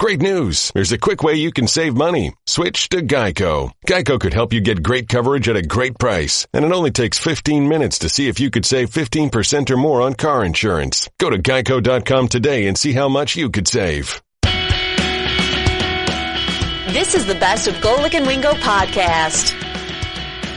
Great news. There's a quick way you can save money. Switch to Geico. Geico could help you get great coverage at a great price. And it only takes 15 minutes to see if you could save 15% or more on car insurance. Go to geico.com today and see how much you could save. This is the Best of Golic and Wingo podcast.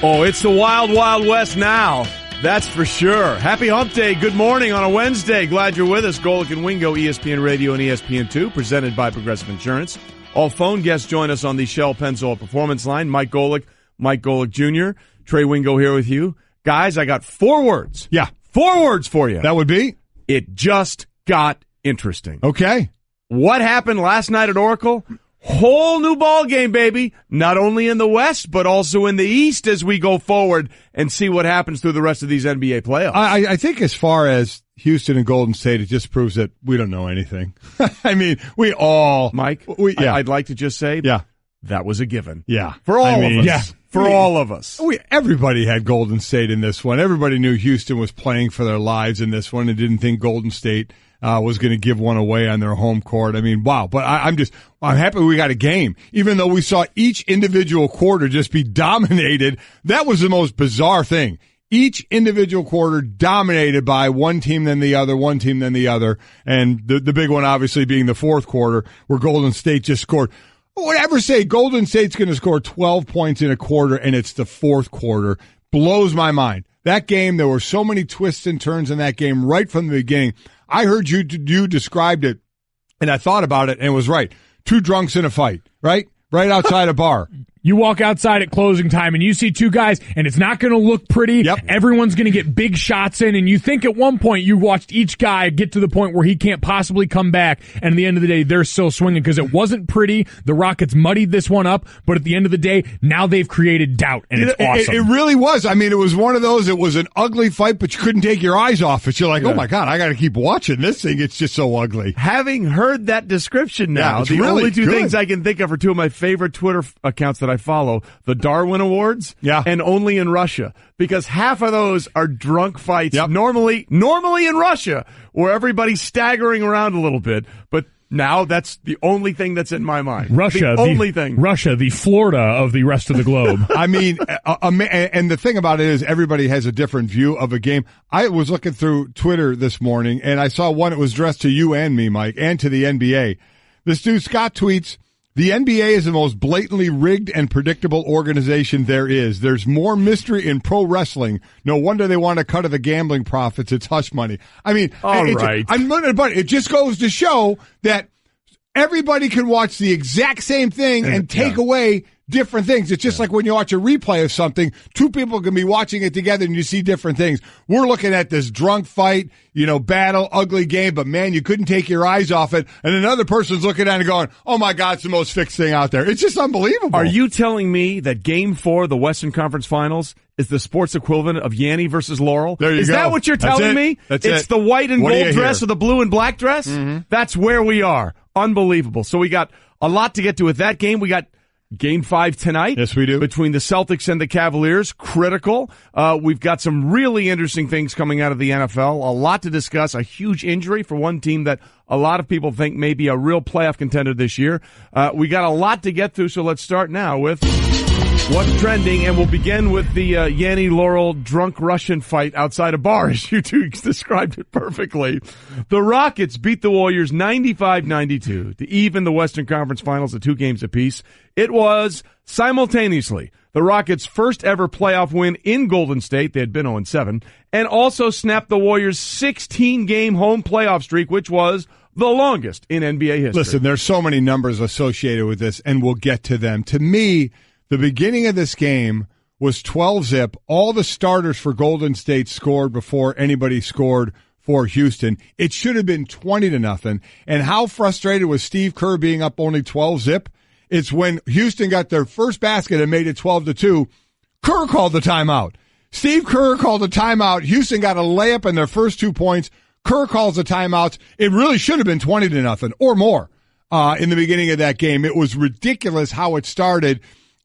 Oh, it's the Wild Wild West now. That's for sure. Happy Hump Day. Good morning on a Wednesday. Glad you're with us. Golic and Wingo, ESPN Radio and ESPN2, presented by Progressive Insurance. All phone guests join us on the Shell Pennzoil Performance Line. Mike Golic Jr., Trey Wingo here with you. Guys, I got 4 words. Yeah. 4 words for you. That would be? It just got interesting. Okay. What happened last night at Oracle? Whole new ball game, baby. Not only in the West, but also in the East as we go forward and see what happens through the rest of these NBA playoffs. I think as far as Houston and Golden State, it just proves that we don't know anything. I mean, we all... Mike, I'd like to just say that was a given. Yeah. For all of us. Yeah. For all of us. Everybody had Golden State in this one. Everybody knew Houston was playing for their lives in this one and didn't think Golden State was going to give one away on their home court. I mean, wow. But I'm happy we got a game. Even though we saw each individual quarter just be dominated, that was the most bizarre thing. Each individual quarter dominated by one team then the other, one team then the other. And the big one obviously being the fourth quarter where Golden State just scored. Whatever say Golden State's going to score 12 points in a quarter and it's the fourth quarter blows my mind. That game, there were so many twists and turns in that game right from the beginning. I heard you described it, and I thought about it, and it was right. 2 drunks in a fight, right? Right outside a bar. You walk outside at closing time and you see 2 guys and it's not going to look pretty. Yep. Everyone's going to get big shots in and you think at one point you watched each guy get to the point where he can't possibly come back, and at the end of the day they're still swinging because it wasn't pretty. The Rockets muddied this one up, but at the end of the day now they've created doubt, and it's awesome. It really was. I mean, it was one of those, it was an ugly fight, but you couldn't take your eyes off it. You're like, oh my God, I got to keep watching this thing. It's just so ugly. Having heard that description now, the really only 2 good. things I can think of are 2 of my favorite Twitter accounts that I follow, the Darwin Awards and Only in Russia, because half of those are drunk fights normally in Russia where everybody's staggering around a little bit, but now that's the only thing that's in my mind. Russia, the Florida of the rest of the globe. I mean, and the thing about it is everybody has a different view of a game. I was looking through Twitter this morning, and I saw one that was addressed to you and me, Mike, and to the NBA. This dude, Scott, tweets, "The NBA is the most blatantly rigged and predictable organization there is. There's more mystery in pro wrestling. No wonder they want to cut of the gambling profits. It's hush money." I mean, it just goes to show that everybody can watch the exact same thing and take away different things. It's just like when you watch a replay of something, 2 people can be watching it together and you see different things. We're looking at this drunk fight, battle, ugly game, but man, you couldn't take your eyes off it. And another person's looking at it and going, oh my God, it's the most fixed thing out there. It's just unbelievable. Are you telling me that Game 4 of the Western Conference Finals is the sports equivalent of Yanny versus Laurel? There you go. Is that what you're telling me? It's the white and gold dress or the blue and black dress? Mm-hmm. That's where we are. Unbelievable. So we got a lot to get to with that game. We got Game 5 tonight. Yes, we do. Between the Celtics and the Cavaliers. Critical. We've got some really interesting things coming out of the NFL. A lot to discuss. A huge injury for one team that a lot of people think may be a real playoff contender this year. We got a lot to get through, so let's start now with what's trending, and we'll begin with the Yanny Laurel drunk Russian fight outside a bar, as you two described it perfectly. The Rockets beat the Warriors 95-92 to even the Western Conference Finals at 2 games apiece. It was simultaneously the Rockets' first ever playoff win in Golden State. They had been 0-7, and also snapped the Warriors' 16-game home playoff streak, which was the longest in NBA history. Listen, there's so many numbers associated with this, and we'll get to them. To me, the beginning of this game was 12-zip. All the starters for Golden State scored before anybody scored for Houston. It should have been 20-0. And how frustrated was Steve Kerr being up only 12-zip? It's when Houston got their first basket and made it 12-2. Kerr called the timeout. Steve Kerr called a timeout. Houston got a layup in their first 2 points. Kerr calls the timeouts. It really should have been 20-0 or more in the beginning of that game. It was ridiculous how it started.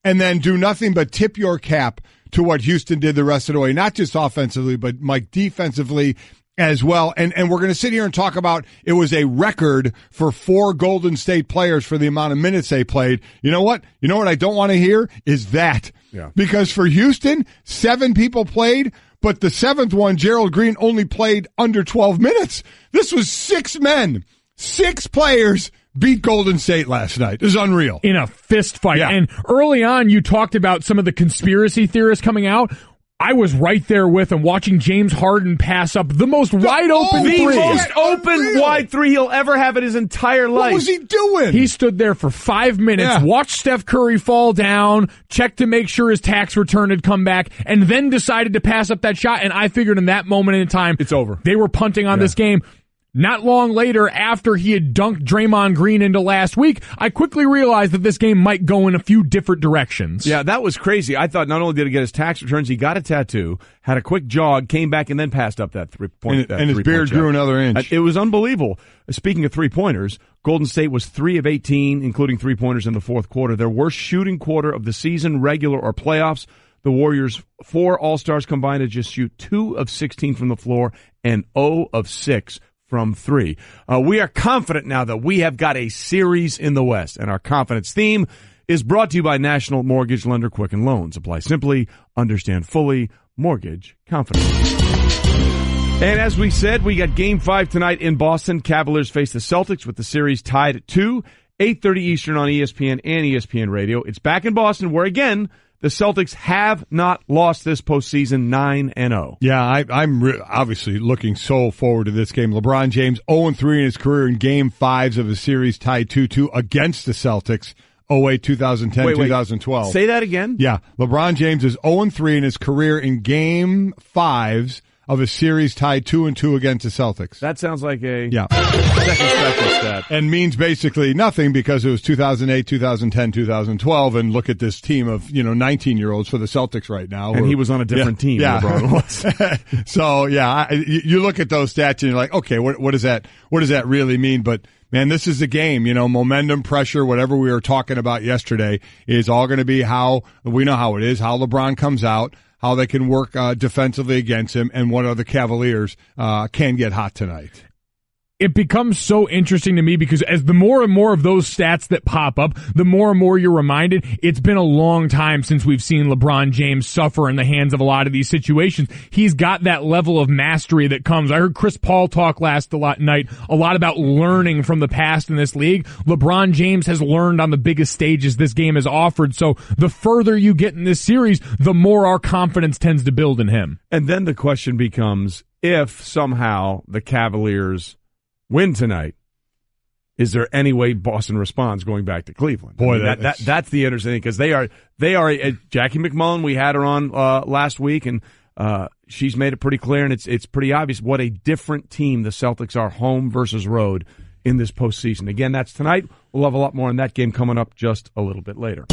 And then do nothing but tip your cap to what Houston did the rest of the way, not just offensively, but Mike defensively as well. And we're going to sit here and talk about it was a record for 4 Golden State players for the amount of minutes they played. You know what? You know what I don't want to hear is that. Yeah. Because for Houston, 7 people played, but the 7th one, Gerald Green, only played under 12 minutes. This was 6 men, 6 players beat Golden State last night. It was unreal. In a fist fight. Yeah. And early on, you talked about some of the conspiracy theorists coming out. I was right there with him, watching James Harden pass up the most wide open The three. most open wide three he'll ever have in his entire life. What was he doing? He stood there for 5 minutes, watched Steph Curry fall down, checked to make sure his tax return had come back, and then decided to pass up that shot. And I figured in that moment in time, it's over. They were punting on this game. Not long later, after he had dunked Draymond Green into last week, I quickly realized that this game might go in a few different directions. Yeah, that was crazy. I thought not only did he get his tax returns, he got a tattoo, had a quick jog, came back, and then passed up that 3-point. And his beard grew another inch. It was unbelievable. Speaking of three-pointers, Golden State was 3 of 18, including three-pointers in the fourth quarter. Their worst shooting quarter of the season, regular or playoffs. The Warriors, 4 All-Stars combined to just shoot 2 of 16 from the floor and 0 of 6 from 3. We are confident now that we have got a series in the West, and our confidence theme is brought to you by National Mortgage Lender Quicken Loans. Apply simply, understand fully, mortgage confidence. And as we said, we got Game 5 tonight in Boston. Cavaliers face the Celtics with the series tied at 2, 8:30 Eastern on ESPN and ESPN Radio. It's back in Boston where, again, the Celtics have not lost this postseason, 9-0. Yeah, I'm obviously looking so forward to this game. LeBron James 0-3 in his career in Game 5s of a series tied 2-2 against the Celtics, 08, 2010, 2012. Say that again? Yeah, LeBron James is 0-3 in his career in Game 5s of a series tied 2-2 against the Celtics. That sounds like a second special stat. And means basically nothing because it was 2008, 2010, 2012, and look at this team of 19-year-olds for the Celtics right now. And he was on a different team. Yeah. LeBron was. So you look at those stats and you're like, okay, what does that really mean? But man, this is the game. Momentum, pressure, whatever we were talking about yesterday is all going to be how we know how it is. How LeBron comes out. How they can work defensively against him, and what other Cavaliers can get hot tonight. It becomes so interesting to me because as the more and more of those stats that pop up, the more and more you're reminded it's been a long time since we've seen LeBron James suffer in the hands of a lot of these situations. He's got that level of mastery that comes. I heard Chris Paul talk last night a lot about learning from the past in this league. LeBron James has learned on the biggest stages this game has offered. So the further you get in this series, the more our confidence tends to build in him. And then the question becomes, if somehow the Cavaliers win tonight, is there any way Boston responds going back to Cleveland? Boy, that's the interesting thing, because they are Jackie McMullen. We had her on last week, and she's made it pretty clear, and it's pretty obvious what a different team the Celtics are, home versus road, in this postseason. Again, that's tonight. We'll have a lot more on that game coming up just a little bit later.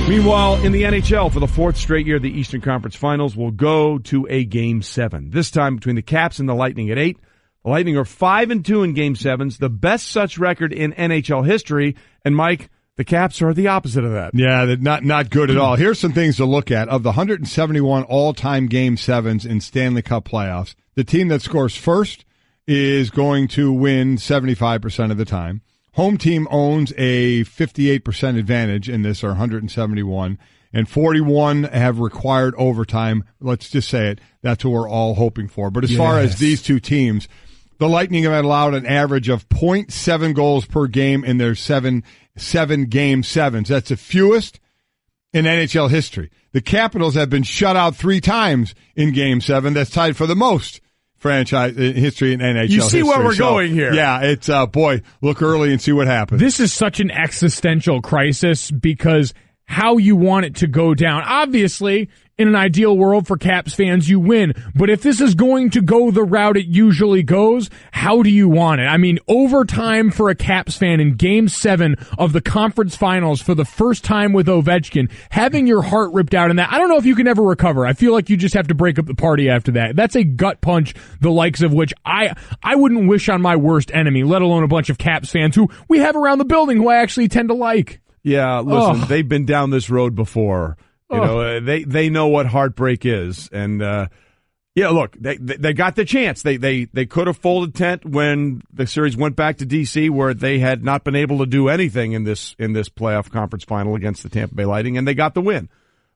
Meanwhile, in the NHL, for the 4th straight year, the Eastern Conference Finals will go to a Game 7. This time between the Caps and the Lightning at 8. The Lightning are 5-2 in Game 7s, the best such record in NHL history. And Mike, the Caps are the opposite of that. Yeah, they're not good at all. Here's some things to look at. Of the 171 all-time Game 7s in Stanley Cup playoffs, the team that scores first is going to win 75% of the time. Home team owns a 58% advantage in this, or 171. And 41 have required overtime. Let's just say it. That's what we're all hoping for. But as far as these two teams, the Lightning have allowed an average of 0.7 goals per game in their seven Game 7s. That's the fewest in NHL history. The Capitals have been shut out 3 times in Game 7. That's tied for the most franchise history in NHL history. You see where we're going here. Yeah, it's, look early and see what happens. This is such an existential crisis because how you want it to go down. Obviously, in an ideal world for Caps fans, you win. But if this is going to go the route it usually goes, how do you want it? I mean, overtime for a Caps fan in Game 7 of the conference finals for the first time with Ovechkin, having your heart ripped out in that, I don't know if you can ever recover. I feel like you just have to break up the party after that. That's a gut punch, the likes of which I wouldn't wish on my worst enemy, let alone a bunch of Caps fans who we have around the building who I actually tend to like. Yeah, listen, they've been down this road before. You know, they know what heartbreak is, and Yeah, look, they got the chance. They could have folded tent when the series went back to D.C., where they had not been able to do anything in this playoff conference final against the Tampa Bay Lightning, and they got the win.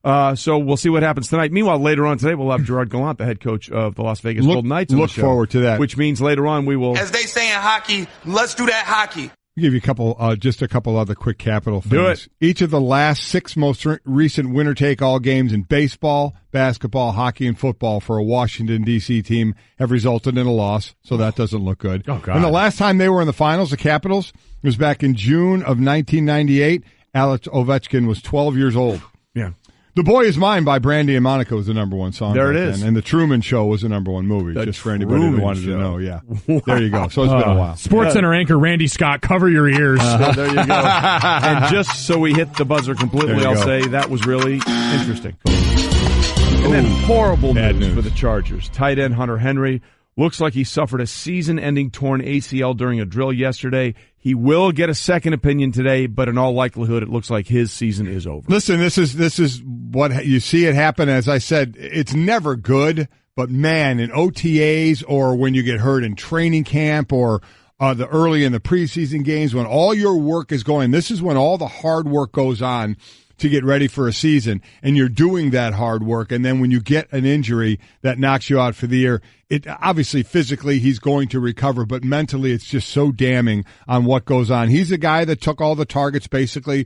So we'll see what happens tonight. Meanwhile, later on today, we'll have Gerard Gallant, the head coach of the Las Vegas Golden Knights, on the show. Look forward to that. Which means later on we will... As they say in hockey, let's do that hockey. I'll give you just a couple other quick capital things. Do it. Each of the last 6 most recent winner-take-all games in baseball, basketball, hockey, and football for a Washington, D.C. team have resulted in a loss, so that doesn't look good. Oh, God. And the last time they were in the finals, the Capitals, was back in June of 1998. Alex Ovechkin was 12 years old. Yeah. The Boy Is Mine by Brandy and Monica was the number one song. There it back is. then. And The Truman Show was the number one movie, just for anybody who wanted to know. Yeah. Wow. There you go. So it's been a while. Sports Center anchor Randy Scott, cover your ears. There you go. And just so we hit the buzzer completely, I'll say that was really interesting. And then horrible news for the Chargers. Tight end Hunter Henry looks like he suffered a season-ending torn ACL during a drill yesterday. He will get a second opinion today, but in all likelihood, it looks like his season is over. Listen, this is what you see it happen. As I said, it's never good, but man, in OTAs or when you get hurt in training camp or the early in the preseason games, when all your work is going, this is when all the hard work goes on to get ready for a season, and you're doing that hard work, and then when you get an injury that knocks you out for the year, it obviously physically he's going to recover, but mentally it's just so damning on what goes on. He's a guy that took all the targets basically,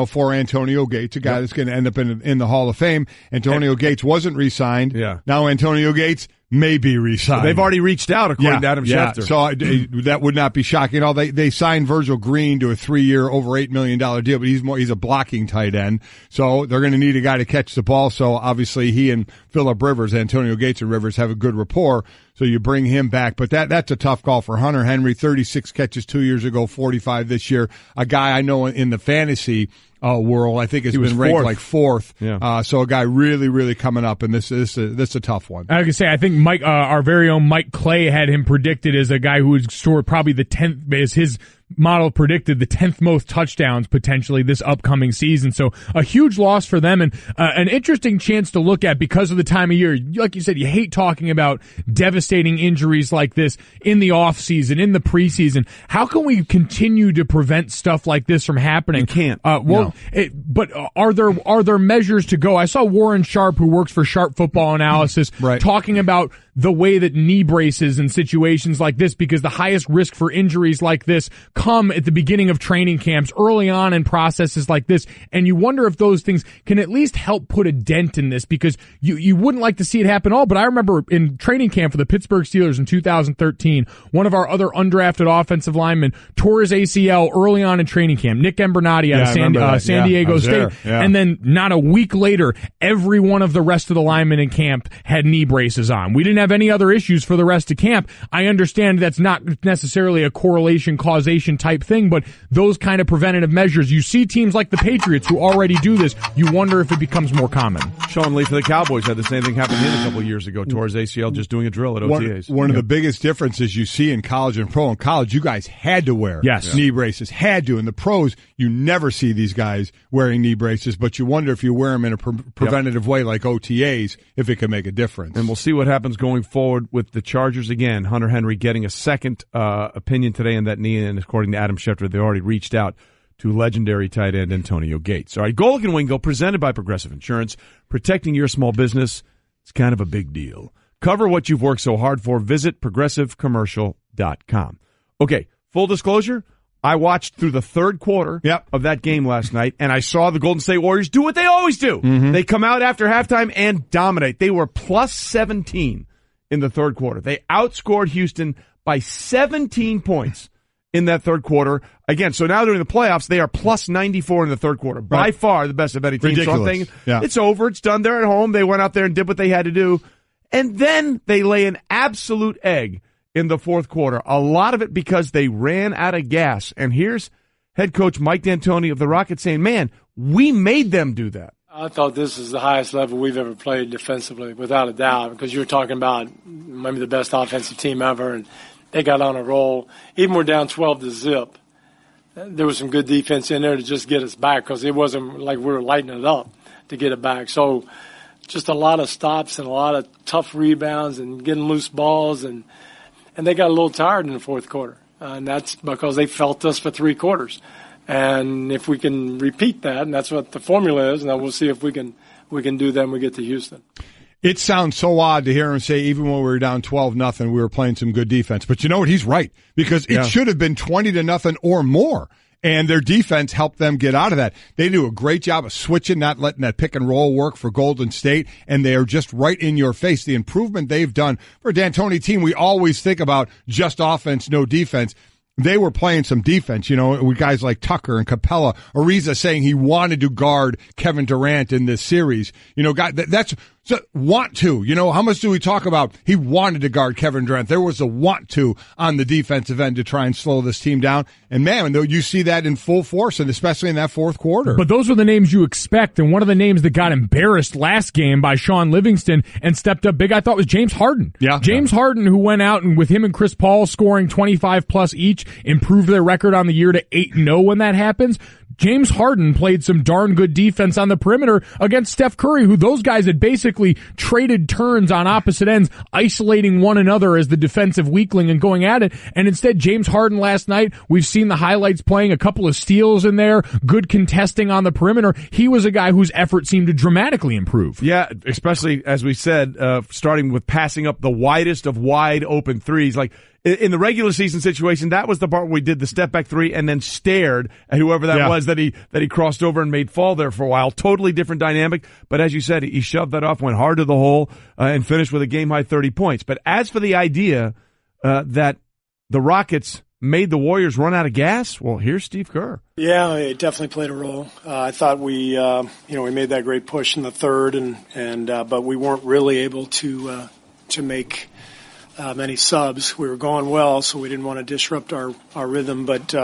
for Antonio Gates, a guy that's going to end up in the Hall of Fame. Antonio Gates wasn't re-signed. Yeah. Now Antonio Gates may be re-signed. They've already reached out, according to Adam Schefter. So that would not be shocking at all. They signed Virgil Green to a 3-year, over $8 million deal, but he's a blocking tight end. So they're going to need a guy to catch the ball. So obviously he and Phillip Rivers, Antonio Gates and Rivers, have a good rapport. So you bring him back. But that's a tough call for Hunter Henry. 36 catches 2 years ago, 45 this year. A guy I know in the fantasy world, I think has been ranked like fourth. Yeah. So a guy really, really coming up, and this is a tough one. I could say, I think Mike, our very own Mike Clay, had him predicted as a guy who would score probably the 10th, as his model predicted, the 10th most touchdowns potentially this upcoming season. So a huge loss for them, and an interesting chance to look at because of the time of year. Like you said, you hate talking about devastating injuries like this in the off season, in the preseason. How can we continue to prevent stuff like this from happening? You can't. But are there measures to go? I saw Warren Sharp, who works for Sharp Football Analysis, talking about the way that knee braces in situations like this, because the highest risk for injuries like this come at the beginning of training camps, early on in processes like this. And you wonder if those things can at least help put a dent in this, because you wouldn't like to see it happen all. But I remember in training camp for the Pittsburgh Steelers in 2013, one of our other undrafted offensive linemen tore his ACL early on in training camp. Nick Embernati out of San Diego State. Yeah. And then not a week later, every one of the rest of the linemen in camp had knee braces on. We didn't have any other issues for the rest of camp. I understand that's not necessarily a correlation causation type thing, but those kind of preventative measures, you see teams like the Patriots who already do this, you wonder if it becomes more common. Sean Lee for the Cowboys had the same thing happen to him a couple of years ago, tore his ACL just doing a drill at OTAs. One of the biggest differences you see in college and pro. In college, you guys had to wear knee braces, had to. In the pros, you never see these guys wearing knee braces, but you wonder if you wear them in a preventative way like OTAs, if it can make a difference. And we'll see what happens going forward with the Chargers again. Hunter Henry getting a second opinion today in that knee, and according to Adam Schefter, they already reached out to legendary tight end Antonio Gates. All right, Golic and Wingo, presented by Progressive Insurance. Protecting your small business, it's kind of a big deal. Cover what you've worked so hard for. Visit ProgressiveCommercial.com. Okay, full disclosure, I watched through the third quarter of that game last night, and I saw the Golden State Warriors do what they always do. Mm-hmm. They come out after halftime and dominate. They were plus 17 in the third quarter. They outscored Houston by 17 points in that third quarter. Again, so now during the playoffs, they are plus 94 in the third quarter. By far the best of any team. Ridiculous. So I'm thinking, it's over. It's done. They're at home. They went out there and did what they had to do. And then they lay an absolute egg in the fourth quarter. A lot of it because they ran out of gas. And here's head coach Mike D'Antoni of the Rockets saying, man, we made them do that. I thought this is the highest level we've ever played defensively, without a doubt, because you're talking about maybe the best offensive team ever, and they got on a roll. Even we're down 12-0. There was some good defense in there to just get us back, because it wasn't like we were lighting it up to get it back. So just a lot of stops and a lot of tough rebounds and getting loose balls, and they got a little tired in the fourth quarter. And that's because they felt us for 3 quarters. And if we can repeat that, and that's what the formula is, and then we'll see if we can do that when we get to Houston. It sounds so odd to hear him say even when we were down 12-0, we were playing some good defense. But you know what? He's right, because it should have been 20-0 or more. And their defense helped them get out of that. They do a great job of switching, not letting that pick and roll work for Golden State, and they are just right in your face. The improvement they've done for a D'Antoni team, we always think about just offense, no defense. They were playing some defense, with guys like Tucker and Capella. Ariza saying he wanted to guard Kevin Durant in this series. That's want to. How much do we talk about he wanted to guard Kevin Durant? There was a want to on the defensive end to try and slow this team down. And, man, you see that in full force, and especially in that fourth quarter. But those were the names you expect, and one of the names that got embarrassed last game by Sean Livingston and stepped up big, I thought, was James Harden. Yeah. James Harden, who went out and with him and Chris Paul scoring 25-plus each, improved their record on the year to 8-0 when that happens. James Harden played some darn good defense on the perimeter against Steph Curry, who those guys had basically traded turns on opposite ends, isolating one another as the defensive weakling and going at it. And instead, James Harden last night, we've seen the highlights playing a couple of steals in there, good contesting on the perimeter. He was a guy whose effort seemed to dramatically improve. Yeah, especially, as we said, starting with passing up the widest of wide open threes. Like, in the regular season situation, that was the part where we did the step back three and then stared at whoever that was that he crossed over and made fall there for a while. Totally different dynamic. But as you said, he shoved that off, went hard to the hole, and finished with a game high 30 points. But as for the idea that the Rockets made the Warriors run out of gas, well, here's Steve Kerr. Yeah, it definitely played a role. I thought we made that great push in the third, but we weren't really able to make many subs. We were going well, so we didn't want to disrupt our rhythm. But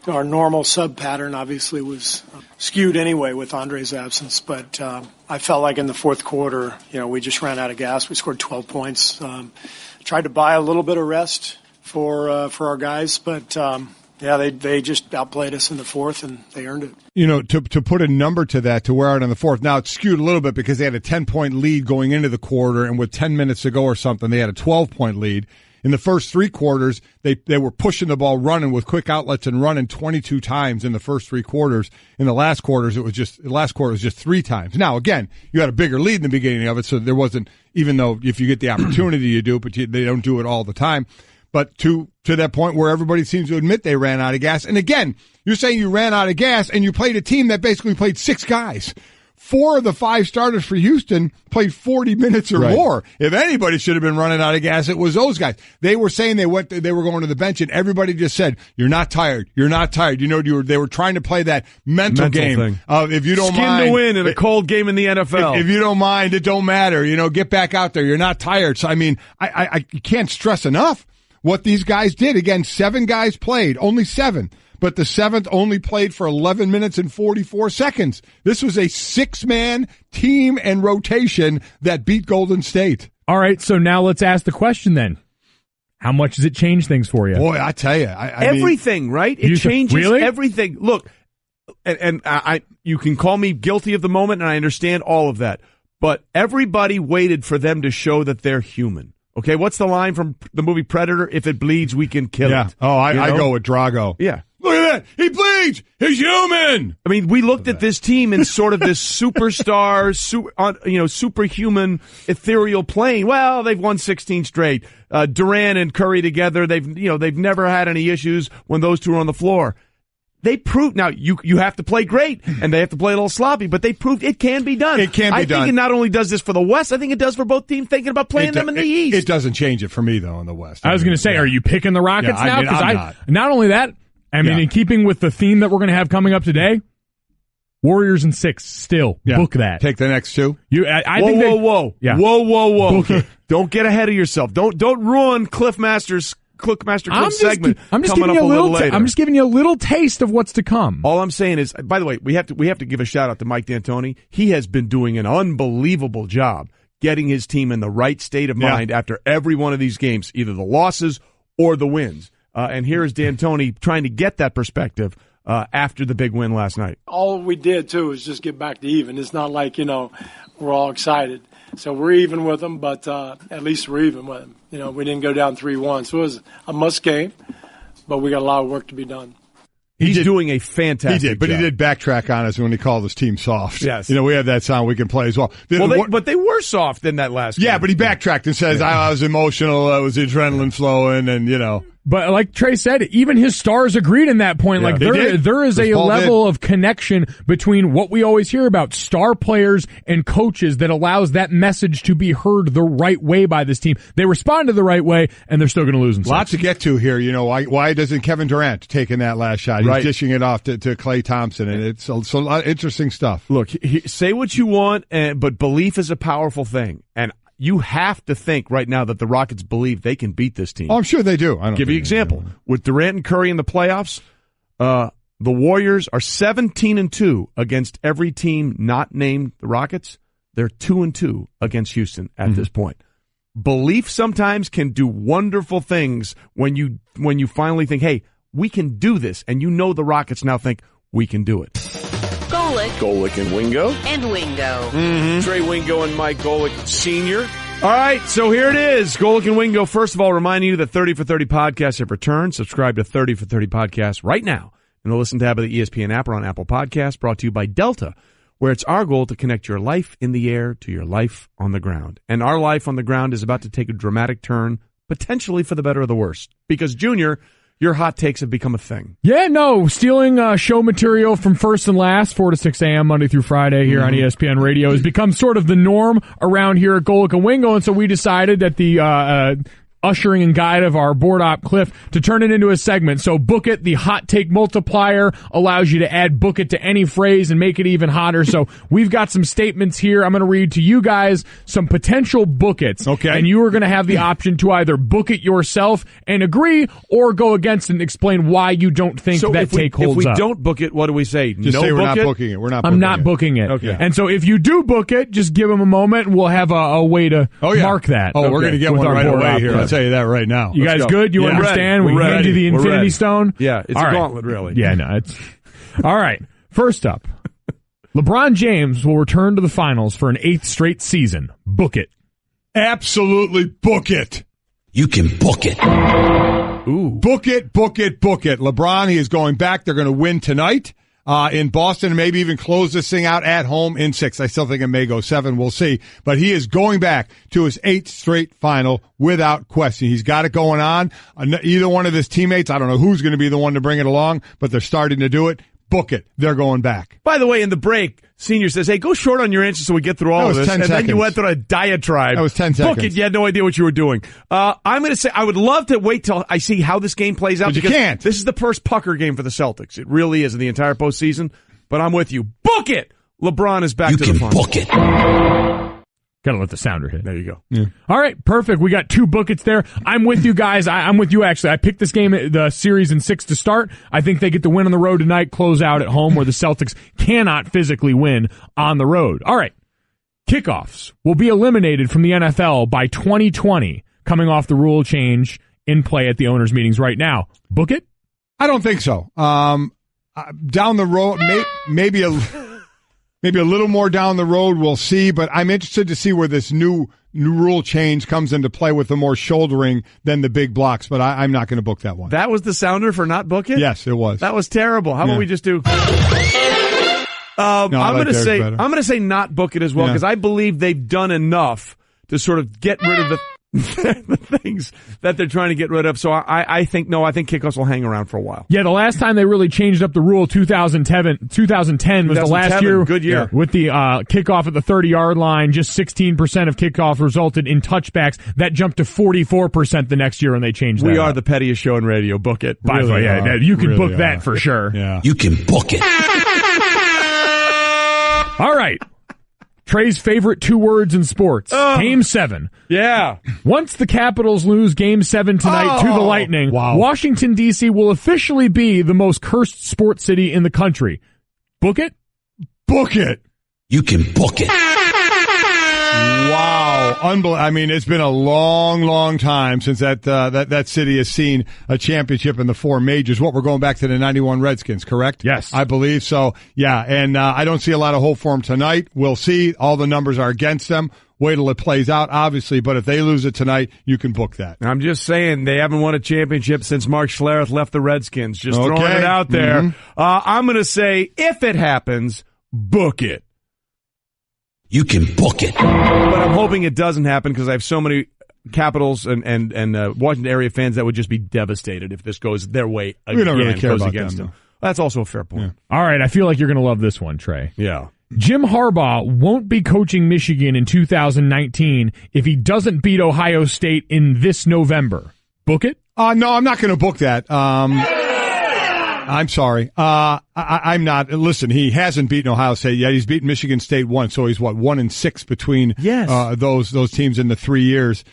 our normal sub pattern obviously was skewed anyway with Andre's absence. But I felt like in the fourth quarter, we just ran out of gas. We scored 12 points. Tried to buy a little bit of rest for our guys, but they just outplayed us in the fourth, and they earned it. To put a number to that, to wear out in the fourth, now it's skewed a little bit because they had a 10-point lead going into the quarter, and with 10 minutes to go or something, they had a 12-point lead. In the first 3 quarters, they were pushing the ball, running with quick outlets and running 22 times in the first 3 quarters. In the last quarter was just 3 times. Now, again, you had a bigger lead in the beginning of it, so there wasn't, even though if you get the opportunity you do, but they don't do it all the time. But to that point where everybody seems to admit they ran out of gas. And again, you're saying you ran out of gas and you played a team that basically played 6 guys. 4 of the 5 starters for Houston played 40 minutes or more. If anybody should have been running out of gas, it was those guys. They were saying they were going to the bench, and everybody just said, "You're not tired. You're not tired." They were trying to play that mental game thing. Of if you don't Skin mind to win in a cold game in the NFL. If you don't mind, it don't matter. Get back out there. You're not tired. So I mean, I can't stress enough what these guys did. Again, 7 guys played, only 7. But the 7th only played for 11 minutes and 44 seconds. This was a 6-man team and rotation that beat Golden State. All right, so now let's ask the question then. How much does it change things for you? Boy, I tell you. Everything, right? It changes everything. Look, and you can call me guilty of the moment, and I understand all of that. But everybody waited for them to show that they're human. Okay, what's the line from the movie Predator? If it bleeds, we can kill it. Oh, I go with Drago. Yeah. Look at that. He bleeds. He's human. I mean, we looked at this team in sort of this superstar, superhuman, ethereal plane. Well, they've won 16 straight. Durant and Curry together, they've never had any issues when those two are on the floor. They proved, now you have to play great and they have to play a little sloppy, but they proved it can be done. It can be done. I think it not only does this for the West, I think it does for both teams thinking about playing them in the East. It doesn't change it for me, though, in the West. I was going to say, are you picking the Rockets now? Because not only that, in keeping with the theme that we're going to have coming up today, Warriors in 6 still. Yeah. Book that. Take the next 2. Whoa. Yeah. Whoa. Don't get ahead of yourself. Don't ruin Cliffmaster Cliff's segment. I'm just coming giving up you a little later. I'm just giving you a little taste of what's to come. All I'm saying is, by the way, we have to give a shout out to Mike D'Antoni. He has been doing an unbelievable job getting his team in the right state of mind after every one of these games, either the losses or the wins. And here is D'Antoni trying to get that perspective after the big win last night. All we did, too, is just get back to even. It's not like, we're all excited. So we're even with them, but at least we're even with them. We didn't go down 3-1. So it was a must game, but we got a lot of work to be done. He's doing a fantastic job. But he did backtrack on us when he called his team soft. Yes. We have that sound we can play as well. But they were soft in that last game. Yeah, but he backtracked and says, I was emotional, it was adrenaline flowing, and, But like Trey said, even his stars agreed in that point. Yeah, like there is a Paul level of connection between what we always hear about star players and coaches that allows that message to be heard the right way by this team. They responded the right way, and they're still going to lose in six. Lots to get to here. Why doesn't Kevin Durant take in that last shot? He's dishing it off to Klay Thompson, and it's a lot of interesting stuff. Look, say what you want, but belief is a powerful thing, and you have to think right now that the Rockets believe they can beat this team. Oh, I'm sure they do. Give you an example. With Durant and Curry in the playoffs, the Warriors are 17-2 against every team not named the Rockets. They're 2-2 against Houston at this point. Belief sometimes can do wonderful things when you finally think, hey, we can do this. And the Rockets now think we can do it. Golic and Wingo. And Wingo. Mm-hmm. Trey Wingo and Mike Golic Sr. All right, so here it is. Golic and Wingo. First of all, reminding you that 30 for 30 podcasts have returned. Subscribe to 30 for 30 podcasts right now in the Listen tab of the ESPN app or on Apple Podcasts, brought to you by Delta, where it's our goal to connect your life in the air to your life on the ground. And our life on the ground is about to take a dramatic turn, potentially for the better or the worse. Because, Junior, your hot takes have become a thing. Yeah, no, stealing show material from First and Last, 4 to 6 a.m. Monday through Friday here on ESPN Radio has become sort of the norm around here at Golic and Wingo, and so we decided that the ushering and guide of our board op Cliff to turn it into a segment. So Book It, the hot take multiplier, allows you to add Book It to any phrase and make it even hotter. So we've got some statements here. I'm going to read to you guys some potential Book It's. Okay. And you are going to have the option to either book it yourself and agree or go against it and explain why you don't think that take holds up. If we don't book it, what do we say? Just say we're not booking it. We're not booking it. I'm not booking it. Okay. And so if you do book it, just give them a moment and we'll have a way to mark that. Oh, we're going to get one right away here. I'll tell you that right now. You guys good? You understand? We hand you the Infinity Stone? Yeah, it's a gauntlet, really. Yeah, no, it's... All right, first up, LeBron James will return to the finals for an 8th straight season. Book it. Absolutely book it. You can book it. Ooh. Book it, book it, book it. LeBron, he is going back. They're going to win tonight. In Boston, and maybe even close this thing out at home in 6. I still think it may go 7. We'll see. But he is going back to his 8th straight final without question. He's got it going on. Either one of his teammates, I don't know who's going to be the one to bring it along, but they're starting to do it. Book it. They're going back. By the way, in the break, Senior says, hey, go short on your answers so we get through all of this. 10 and seconds. Then you went through a diatribe. That was 10 seconds. Book it. You had no idea what you were doing. I'm going to say I would love to wait till I see how this game plays out. But you can't. This is the first pucker game for the Celtics. It really is in the entire postseason. But I'm with you. Book it! LeBron is back to the finals. You can book it. Gotta let the sounder hit. There you go. Yeah. All right, perfect. We got 2 Book It's there. I'm with you guys. I'm with you, actually. I picked this game, the series in 6 to start. I think they get the win on the road tonight, close out at home where the Celtics cannot physically win on the road. All right. Kickoffs will be eliminated from the NFL by 2020, coming off the rule change in play at the owners' meetings right now. Book it? I don't think so. Down the road, maybe a little more down the road, we'll see. But I'm interested to see where this new rule change comes into play with the more shouldering than the big blocks. But I'm not going to book that one. That was the sounder for not book it? Yes, it was. That was terrible. How about we just do? I'm going to say not book it as well because I believe they've done enough to sort of get rid of the things that they're trying to get rid of. So I think kickoffs will hang around for a while. Yeah, the last time they really changed up the rule, 2010 was the last year. Good year. With the kickoff at the 30-yard line, just 16% of kickoffs resulted in touchbacks. That jumped to 44% the next year when they changed that. We are the pettiest show in radio. Book it. By the way, you can book that for sure. Yeah. You can book it. All right. Trey's favorite 2 words in sports. Game 7. Yeah. Once the Capitals lose Game 7 tonight to the Lightning, Washington, D.C. will officially be the most cursed sports city in the country. Book it? Book it. You can book it. Wow. I mean, it's been a long, long time since that city has seen a championship in the four majors. We're going back to the 91 Redskins, correct? Yes. I believe so. Yeah, and I don't see a lot of hope for them tonight. We'll see. All the numbers are against them. Wait till it plays out, obviously, but if they lose it tonight, you can book that. I'm just saying they haven't won a championship since Mark Schlereth left the Redskins. Just throwing it out there. Mm-hmm. I'm going to say, if it happens, book it. You can book it. But I'm hoping it doesn't happen because I have so many Capitals and Washington area fans that would just be devastated if this goes their way again. We don't really care about against them. That's also a fair point. Yeah. All right, I feel like you're going to love this one, Trey. Yeah. Jim Harbaugh won't be coaching Michigan in 2019 if he doesn't beat Ohio State in this November. Book it? No, I'm not going to book that. I'm sorry. I'm not. Listen, he hasn't beaten Ohio State yet. He's beaten Michigan State once, so he's 1-6 between those teams in the 3 years.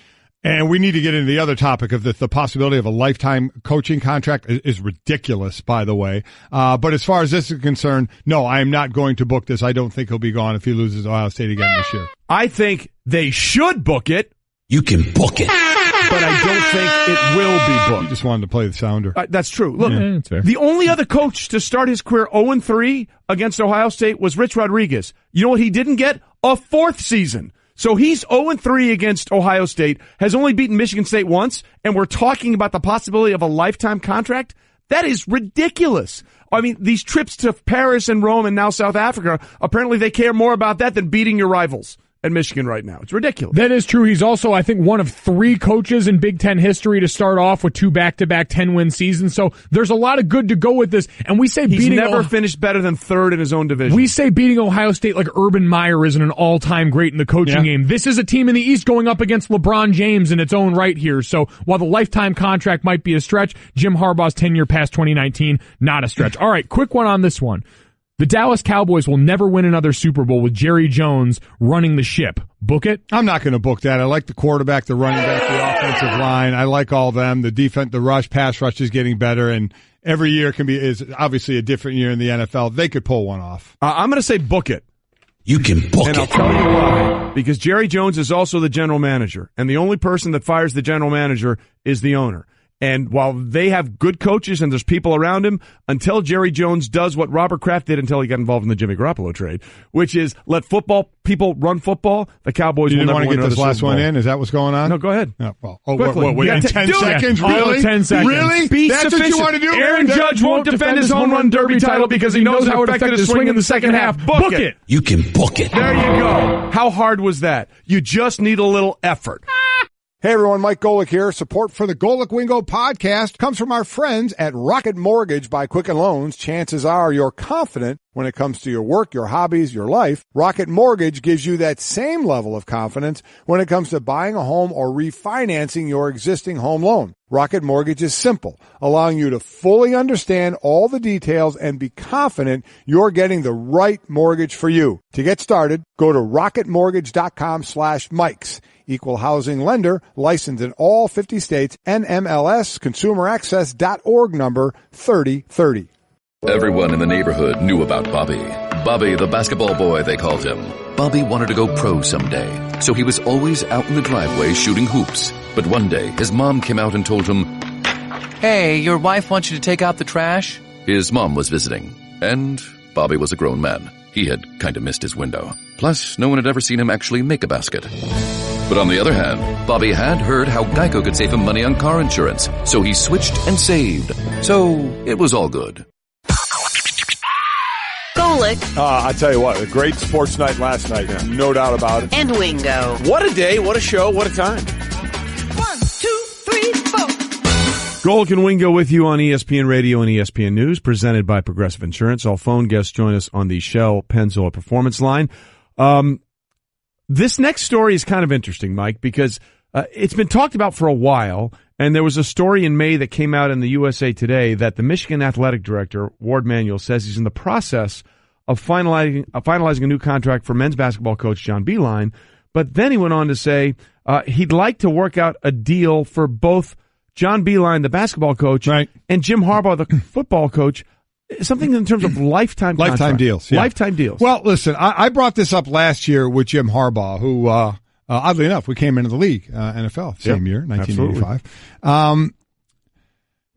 And we need to get into the other topic of the possibility of a lifetime coaching contract is ridiculous, by the way. But as far as this is concerned, no, I am not going to book this. I don't think he'll be gone if he loses Ohio State again this year. I think they should book it. You can book it. But I don't think it will be booked. You just wanted to play the sounder. That's true. Look, that's fair. The only other coach to start his career 0-3 against Ohio State was Rich Rodriguez. You know what he didn't get? A fourth season. So he's 0-3 against Ohio State, has only beaten Michigan State once, and we're talking about the possibility of a lifetime contract? That is ridiculous. I mean, these trips to Paris and Rome and now South Africa, apparently they care more about that than beating your rivals at Michigan right now. It's ridiculous. That is true. He's also, I think, one of 3 coaches in Big Ten history to start off with 2 back-to-back 10-win seasons. So there's a lot of good to go with this. And we say he's never finished better than third in his own division. We say beating Ohio State like Urban Meyer isn't an all-time great in the coaching game. This is a team in the East going up against LeBron James in its own right here. So while the lifetime contract might be a stretch, Jim Harbaugh's tenure past 2019, not a stretch. All right, quick one on this one. The Dallas Cowboys will never win another Super Bowl with Jerry Jones running the ship. Book it? I'm not going to book that. I like the quarterback, the running back, the offensive line. I like all them. The defense, the pass rush is getting better, and every year is obviously a different year in the NFL. They could pull one off. I'm going to say book it. You can book and it. I'll tell you why. Because Jerry Jones is also the general manager, and the only person that fires the general manager is the owner. And while they have good coaches and there's people around him, until Jerry Jones does what Robert Kraft did until he got involved in the Jimmy Garoppolo trade, which is let football people run football, the Cowboys will never win another Super Bowl. You didn't want to get this last one in? Is that what's going on? No, go ahead. Wait, in 10 seconds? Really? 10 seconds. Really? Be That's sufficient. what you want to do? Aaron Judge won't defend his home run derby title because he knows how it affected his swing in the second half. Book it. You can book it. There you go. How hard was that? You just need a little effort. Hey everyone, Mike Golic here. Support for the Golic Wingo podcast comes from our friends at Rocket Mortgage by Quicken Loans. Chances are you're confident when it comes to your work, your hobbies, your life. Rocket Mortgage gives you that same level of confidence when it comes to buying a home or refinancing your existing home loan. Rocket Mortgage is simple, allowing you to fully understand all the details and be confident you're getting the right mortgage for you. To get started, go to rocketmortgage.com/Mikes. Equal housing lender, licensed in all 50 states, NMLS, consumeraccess.org number 3030. Everyone in the neighborhood knew about Bobby. Bobby, the basketball boy, they called him. Bobby wanted to go pro someday, so he was always out in the driveway shooting hoops. But one day, his mom came out and told him, "Hey, your wife wants you to take out the trash?" His mom was visiting, and Bobby was a grown man. He had kind of missed his window. Plus, no one had ever seen him actually make a basket. But on the other hand, Bobby had heard how Geico could save him money on car insurance, so he switched and saved. So it was all good. Golic. I tell you what, a great sports night last night, no doubt about it. And Wingo. What a day, what a show, what a time. 1, 2, 3, 4. Golic and Wingo with you on ESPN Radio and ESPN News, presented by Progressive Insurance. All phone guests join us on the Shell Pennzoil Performance Line. This next story is kind of interesting, Mike, because it's been talked about for a while, and there was a story in May that came out in the USA Today that the Michigan athletic director, Ward Manuel, says he's in the process of finalizing a new contract for men's basketball coach John Beilein. But then he went on to say he'd like to work out a deal for both John Beilein, the basketball coach, and Jim Harbaugh, the football coach. Something in terms of lifetime deals. Yeah. Lifetime deals. Well, listen, I brought this up last year with Jim Harbaugh, who, oddly enough, we came into the league, NFL, same year, 1985.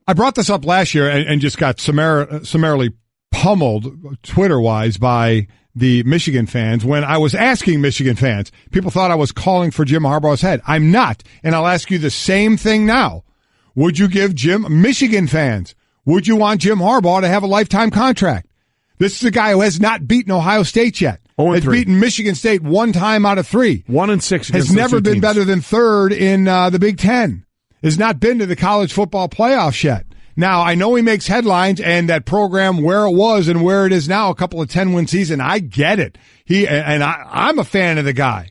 I brought this up last year and just got summarily pummeled Twitter-wise by the Michigan fans when I was asking Michigan fans. People thought I was calling for Jim Harbaugh's head. I'm not. And I'll ask you the same thing now. Would you give Michigan fans, would you want Jim Harbaugh to have a lifetime contract? This is a guy who has not beaten Ohio State yet. Has beaten Michigan State 1 time out of 3. 1-6. Has never been better than 3rd in the Big Ten. Has not been to the college football playoffs yet. Now, I know he makes headlines and that program where it was and where it is now, a couple of 10-win seasons. I get it. I'm a fan of the guy.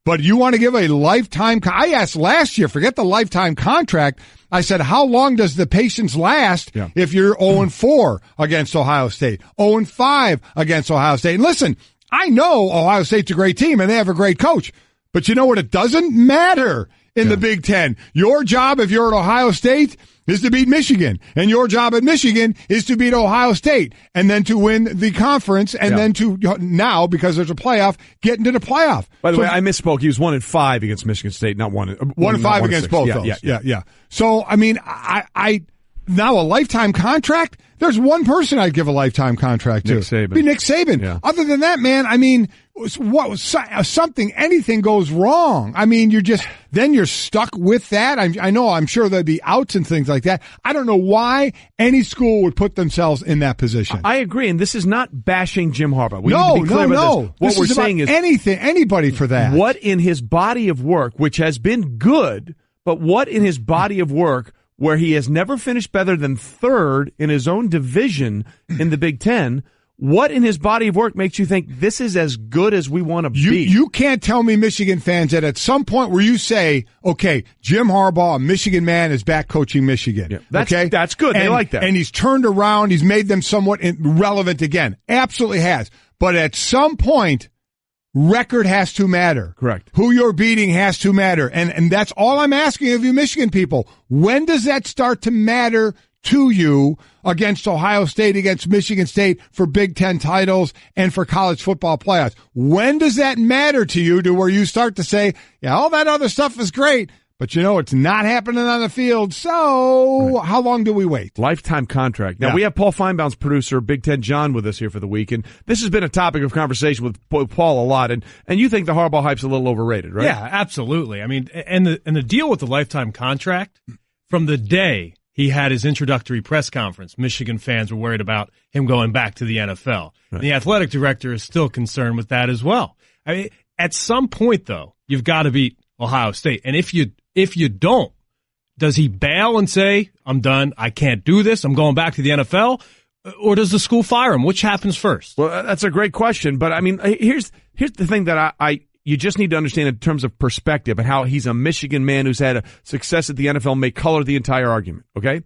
But you want to give a lifetime? I asked last year, forget the lifetime contract. I said, how long does the patience last if you're 0-4 against Ohio State, 0-5 against Ohio State? And listen, I know Ohio State's a great team and they have a great coach. But you know what? It doesn't matter in the Big Ten. Your job, if you're at Ohio State, is to beat Michigan. And your job at Michigan is to beat Ohio State and then to win the conference and then to now, because there's a playoff, get into the playoff. By the way, I misspoke. He was 1-5 against Michigan State, not 1-5 against both those. Yeah. So, I mean, I now a lifetime contract? There's one person I'd give a lifetime contract to. Nick Saban. Be Nick Saban. Yeah. Other than that, man, I mean, anything goes wrong. I mean, then you're stuck with that. I'm sure there'd be outs and things like that. I don't know why any school would put themselves in that position. I agree, and this is not bashing Jim Harbaugh. We need to be clear about this. What we're saying is anybody for that. What in his body of work, which has been good, but what in his body of work where he has never finished better than 3rd in his own division in the Big Ten, what in his body of work makes you think this is as good as we want to be? You can't tell me, Michigan fans, that at some point where you say, okay, Jim Harbaugh, a Michigan man, is back coaching Michigan. Yeah, that's good. They like that. And he's turned around. He's made them somewhat relevant again. Absolutely has. But at some point, record has to matter. Correct. Who you're beating has to matter. And that's all I'm asking of you, Michigan people. When does that start to matter to you against Ohio State, against Michigan State for Big Ten titles and for college football playoffs? When does that matter to you to where you start to say, yeah, all that other stuff is great, but you know it's not happening on the field, so how long do we wait? Lifetime contract. Now, we have Paul Feinbaum's producer, Big Ten John, with us here for the week, and this has been a topic of conversation with Paul a lot, and you think the Harbaugh hype's a little overrated, right? Yeah, absolutely. I mean, and the deal with the lifetime contract, from the day he had his introductory press conference, Michigan fans were worried about him going back to the NFL. Right. The athletic director is still concerned with that as well. I mean, at some point, though, you've got to beat Ohio State. And if you don't, does he bail and say, I'm done, I can't do this, I'm going back to the NFL? Or does the school fire him? Which happens first? Well, that's a great question. But, I mean, here's the thing that you just need to understand in terms of perspective and how he's a Michigan man who's had a success at the NFL may color the entire argument, okay?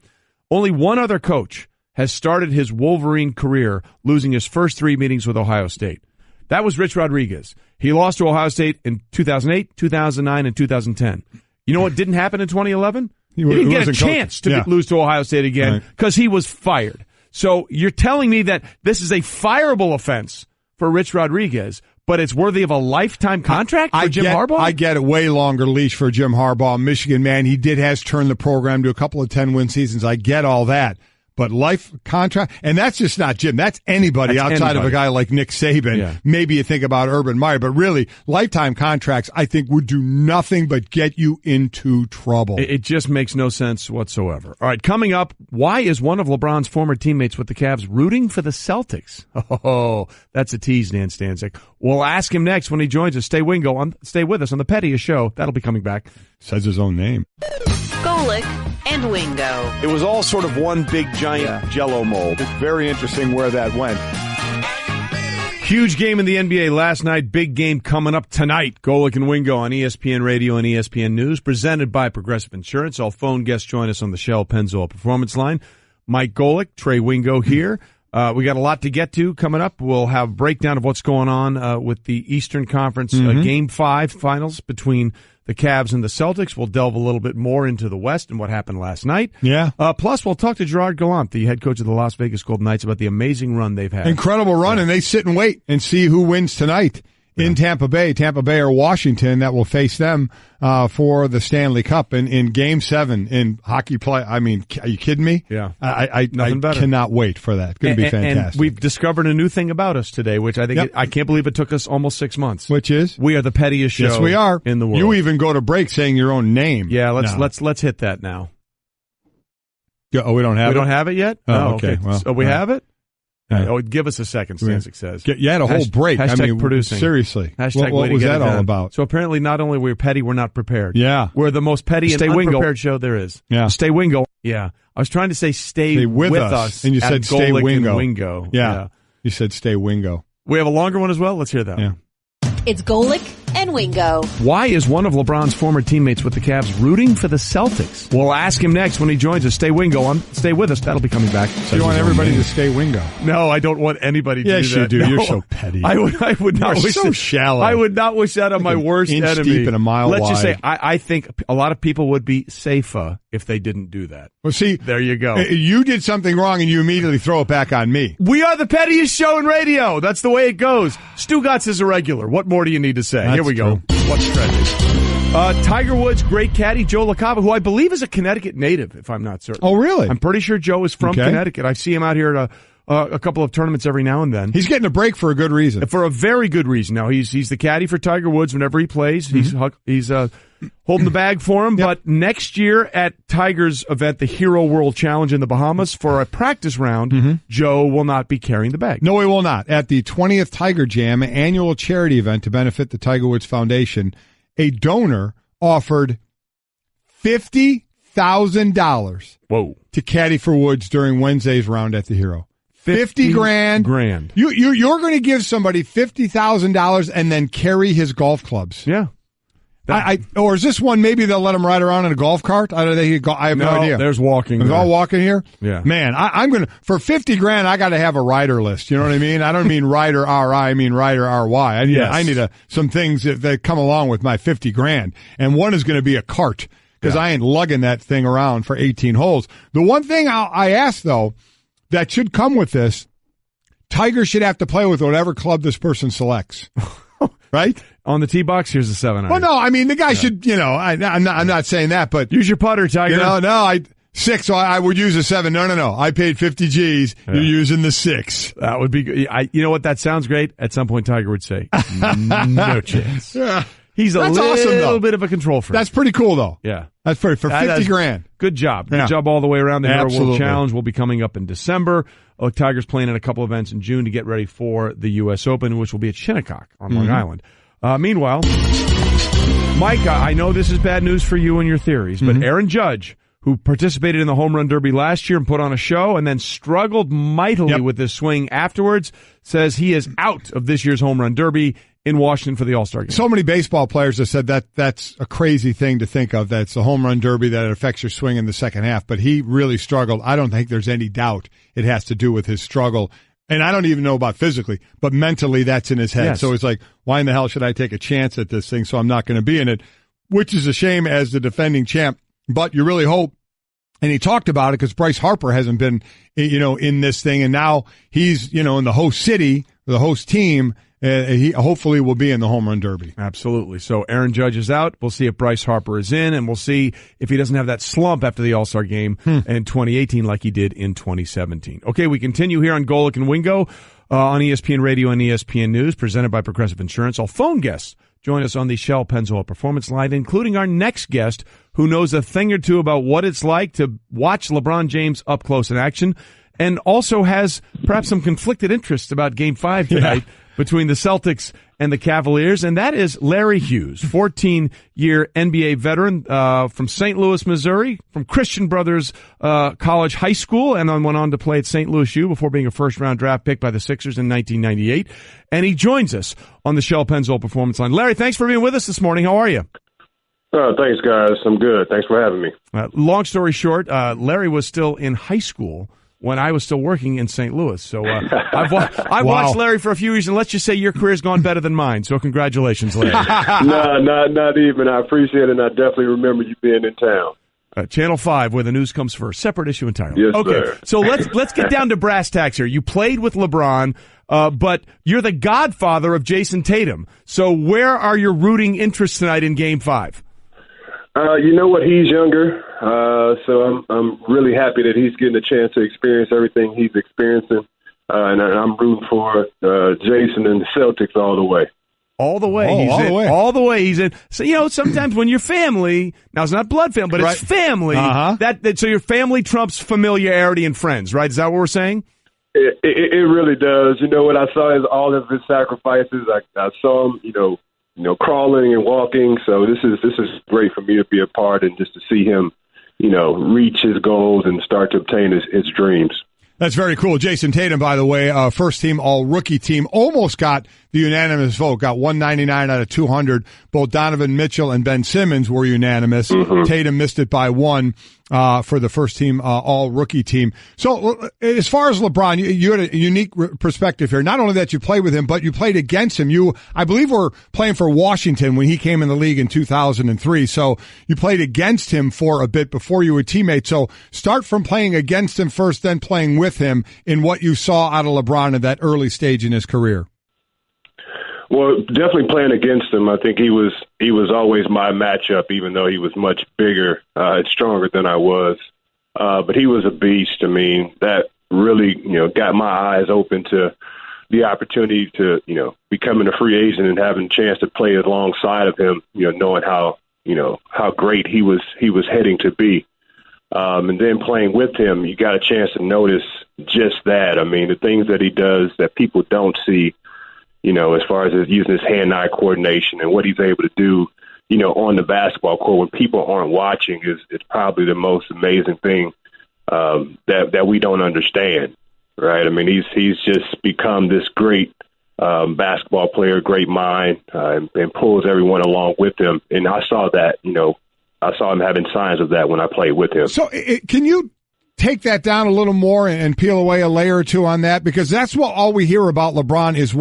Only one other coach has started his Wolverine career losing his first 3 meetings with Ohio State. That was Rich Rodriguez. He lost to Ohio State in 2008, 2009, and 2010. You know what didn't happen in 2011? He didn't get a chance to lose to Ohio State again because he was fired. So you're telling me that this is a fireable offense for Rich Rodriguez, but it's worthy of a lifetime contract for Jim Harbaugh? I get a way longer leash for Jim Harbaugh, Michigan man. He has turned the program to a couple of 10-win seasons. I get all that. But life contract, and that's just not Jim. That's anybody outside of a guy like Nick Saban. Yeah. Maybe you think about Urban Meyer, but really, lifetime contracts, I think, would do nothing but get you into trouble. It just makes no sense whatsoever. All right, coming up, why is one of LeBron's former teammates with the Cavs rooting for the Celtics? Oh, that's a tease, Dan Stanzik. We'll ask him next when he joins us. Stay with us on the Pettiest Show. That'll be coming back. Says his own name. Golic and Wingo. It was all sort of one big giant Jell-O mold. It's very interesting where that went. Huge game in the NBA last night. Big game coming up tonight. Golic and Wingo on ESPN Radio and ESPN News, presented by Progressive Insurance. All phone guests join us on the Shell Pennzoil Performance Line. Mike Golic, Trey Wingo here. We got a lot to get to coming up. We'll have a breakdown of what's going on with the Eastern Conference Game 5 finals between the Cavs and the Celtics. We'll delve a little bit more into the West and what happened last night. Yeah. Plus, we'll talk to Gerard Gallant, the head coach of the Las Vegas Golden Knights, about the amazing run they've had. Incredible run, and they sit and wait and see who wins tonight in Tampa Bay. Tampa Bay or Washington that will face them for the Stanley Cup in Game 7 in hockey play. I mean, are you kidding me? Yeah. I cannot wait for that. It's going to be fantastic. And we've discovered a new thing about us today, which I think I can't believe it took us almost 6 months. Which is? We are the pettiest show yes, we are. In the world. You even go to break saying your own name. Yeah, let's hit that now. Oh, we don't have it? We don't have it yet? Oh, okay. Well, so we have it? Right. Oh, give us a second, Stanzik says. You had a whole break. Hashtag producing. Seriously. Hashtag what was that all about? So apparently not only we're petty, we're not prepared. Yeah. We're the most petty and unprepared show there is. Yeah. Stay Wingo. Yeah. I was trying to say stay with us. And you said stay Golic Wingo. And Wingo. Yeah. You said stay Wingo. We have a longer one as well. Let's hear that. Yeah. It's Golic and Wingo. Why is one of LeBron's former teammates with the Cavs rooting for the Celtics? We'll ask him next when he joins us. Stay Wingo. Stay with us. That'll be coming back. So you want everybody to stay Wingo? No, I don't want anybody to do that. Yes, you do. No. You're so petty. I would not wish so that. shallow. I would not wish that on my worst inch enemy. Deep and a mile Let's wide. just say I think a lot of people would be safer if they didn't do that. Well, see, there you go. You did something wrong, and you immediately throw it back on me. We are the pettiest show in radio. That's the way it goes. Stugatz is a regular. What more do you need to say? That's Here we true. go. What's trending? Tiger Woods' great caddy, Joe LaCava, who I believe is a Connecticut native, if I'm not certain. Oh, really? I'm pretty sure Joe is from Connecticut. I see him out here at a couple of tournaments every now and then. He's getting a break for a good reason. For a very good reason. Now, he's the caddy for Tiger Woods whenever he plays. Mm-hmm. He's holding the bag for him. Yep. But next year at Tiger's event, the Hero World Challenge in the Bahamas, for a practice round, Joe will not be carrying the bag. No, he will not. At the 20th Tiger Jam, annual charity event to benefit the Tiger Woods Foundation, a donor offered $50,000 to caddy for Woods during Wednesday's round at the Hero. 50 grand. You're going to give somebody $50,000 and then carry his golf clubs. Yeah. Or is this one maybe they'll let him ride around in a golf cart? I have no idea. There's walking. There's all walking here? Yeah. Man, I'm going to, for 50 grand, I got to have a rider list. You know what I mean? I don't mean rider R-I, I mean rider R-Y. I need some things that come along with my 50 grand. And one is going to be a cart because I ain't lugging that thing around for 18 holes. The one thing I ask, though, that should come with this, Tiger should have to play with whatever club this person selects. Right? On the tee box, here's a 7-iron. Well, no, I mean, the guy should, I'm not saying that, but. Use your putter, Tiger. No, 6, so I would use a 7. No. I paid 50 G's. Yeah. You're using the 6. That would be good. You know what? That sounds great. At some point, Tiger would say, no chance. Yeah. He's a little bit of a control freak. That's pretty cool, though. Yeah. That's pretty, for 50 grand. Good job. Yeah. Good job all the way around. The Hero Absolutely. World Challenge will be coming up in December. Tiger's playing in a couple events in June to get ready for the U.S. Open, which will be at Shinnecock on Long Island. Meanwhile, Mike, I know this is bad news for you and your theories, but Aaron Judge, who participated in the Home Run Derby last year and put on a show and then struggled mightily with his swing afterwards, says he is out of this year's Home Run Derby in Washington for the All-Star Game. So many baseball players have said that's a crazy thing to think of, that's the Home Run Derby, that it affects your swing in the second half, but he really struggled. I don't think there's any doubt it has to do with his struggle. And I don't even know about physically, but mentally that's in his head. Yes. So it's like, why in the hell should I take a chance at this thing? So I'm not going to be in it, which is a shame as the defending champ. But you really hope. And he talked about it because Bryce Harper hasn't been, in this thing. And now he's, in the host city, the host team. He hopefully will be in the Home Run Derby. Absolutely. So Aaron Judge is out. We'll see if Bryce Harper is in, and we'll see if he doesn't have that slump after the All-Star game in 2018 like he did in 2017. Okay, we continue here on Golic and Wingo on ESPN Radio and ESPN News, presented by Progressive Insurance. All phone guests join us on the Shell Pennzoil Performance Line, including our next guest who knows a thing or two about what it's like to watch LeBron James up close in action and also has perhaps some conflicted interests about Game 5 tonight. Yeah. Between the Celtics and the Cavaliers, and that is Larry Hughes, 14-year NBA veteran from St. Louis, Missouri, from Christian Brothers College High School, and then went on to play at St. Louis U before being a first-round draft pick by the Sixers in 1998. And he joins us on the Shell Pennzoil Performance Line. Larry, thanks for being with us this morning. How are you? Thanks, guys. I'm good. Thanks for having me. Long story short, Larry was still in high school when I was still working in St. Louis. So I've watched Larry for a few years, and let's just say your career's gone better than mine. So congratulations, Larry. No, not even. I appreciate it, and I definitely remember you being in town. Channel 5, where the news comes first. Separate issue entirely. Yes, okay, sir. So let's get down to brass tacks here. You played with LeBron, but you're the godfather of Jayson Tatum. So where are your rooting interests tonight in Game 5? You know what? He's younger, so I'm really happy that he's getting a chance to experience everything he's experiencing, and I'm rooting for Jayson and the Celtics all the way. All the way. All the way. He's in. So, sometimes when you're family, now it's not blood family, but it's family. So your family trumps familiarity and friends, right? Is that what we're saying? It really does. You know what I saw is all of his sacrifices. I saw him, crawling and walking. So this is great for me to be a part and just to see him, reach his goals and start to obtain his dreams. That's very cool. Jayson Tatum, by the way, first team all-rookie team, almost got the unanimous vote, got 199 out of 200. Both Donovan Mitchell and Ben Simmons were unanimous. Mm-hmm. Tatum missed it by one for the first team all-rookie team. So as far as LeBron, you had a unique perspective here. Not only that you played with him, but you played against him. You, I believe, were playing for Washington when he came in the league in 2003. So you played against him for a bit before you were teammates. So start from playing against him first, then playing with him in what you saw out of LeBron at that early stage in his career. Well, definitely playing against him. I think he was always my matchup, even though he was much bigger and stronger than I was. But he was a beast. I mean, that really, got my eyes open to the opportunity to, becoming a free agent and having a chance to play alongside of him, knowing how great he was heading to be. And then playing with him, you got a chance to notice just that. I mean, the things that he does that people don't see, as far as using his hand-eye coordination and what he's able to do, on the basketball court when people aren't watching is probably the most amazing thing that we don't understand, right? I mean, he's just become this great basketball player, great mind, and pulls everyone along with him. And I saw that, I saw him having signs of that when I played with him. So can you take that down a little more and peel away a layer or two on that? Because that's what all we hear about LeBron is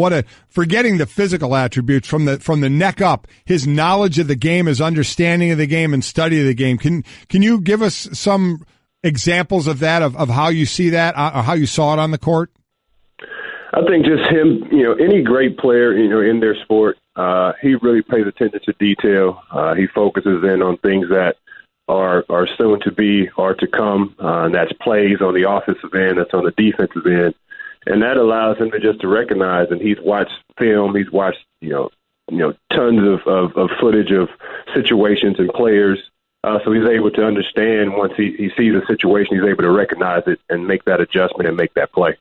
forgetting the physical attributes from the neck up, his knowledge of the game, his understanding of the game and study of the game. Can you give us some examples of that, of how you see that, or how you saw it on the court? I think just him, any great player, in their sport, he really pays attention to detail. He focuses in on things that are soon to be or to come, and that's plays on the offensive end, that's on the defensive end. And that allows him to recognize, and he's watched film, he's watched, tons of footage of situations and players. So he's able to understand once he sees a situation, he's able to recognize it and make that adjustment and make that play.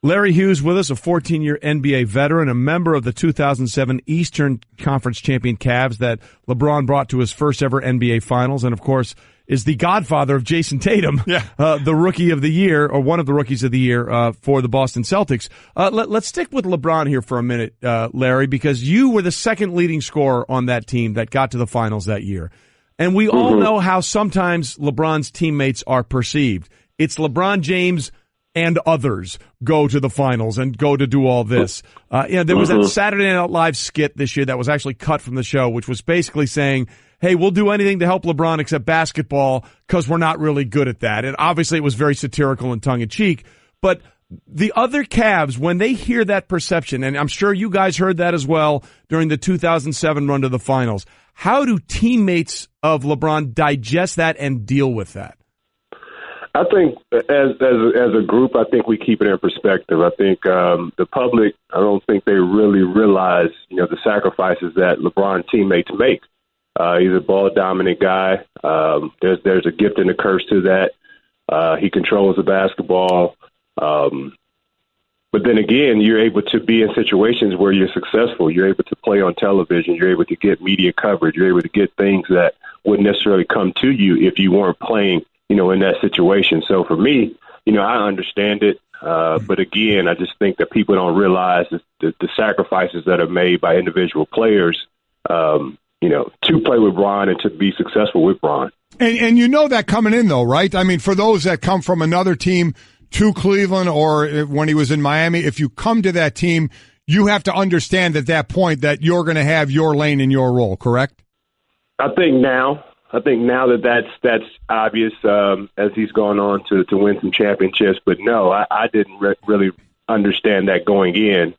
Larry Hughes with us, a 14-year NBA veteran, a member of the 2007 Eastern Conference champion Cavs that LeBron brought to his first ever NBA Finals, and of course is the godfather of Jayson Tatum, the rookie of the year, or one of the rookies of the year for the Boston Celtics. Let's stick with LeBron here for a minute, Larry, because you were the second leading scorer on that team that got to the finals that year. And we all know how sometimes LeBron's teammates are perceived. It's LeBron James and others go to the finals and go to do all this. There was that Saturday Night Live skit this year that was actually cut from the show, which was basically saying, hey, we'll do anything to help LeBron except basketball because we're not really good at that. And obviously it was very satirical and tongue-in-cheek. But the other Cavs, when they hear that perception, and I'm sure you guys heard that as well during the 2007 run to the finals, how do teammates of LeBron digest that and deal with that? I think as a group, I think we keep it in perspective. I think the public, I don't think they really realize, the sacrifices that LeBron teammates make. He's a ball-dominant guy. There's a gift and a curse to that. He controls the basketball. But then again, you're able to be in situations where you're successful. You're able to play on television. You're able to get media coverage. You're able to get things that wouldn't necessarily come to you if you weren't playing in that situation. So for me, I understand it. But again, I just think that people don't realize the sacrifices that are made by individual players, to play with Bron and to be successful with Bron. And that coming in, though, right? I mean, for those that come from another team to Cleveland or when he was in Miami, if you come to that team, you have to understand at that point that you're going to have your lane and your role, correct? I think now that's obvious as he's gone on to win some championships. But no, I didn't really understand that going in.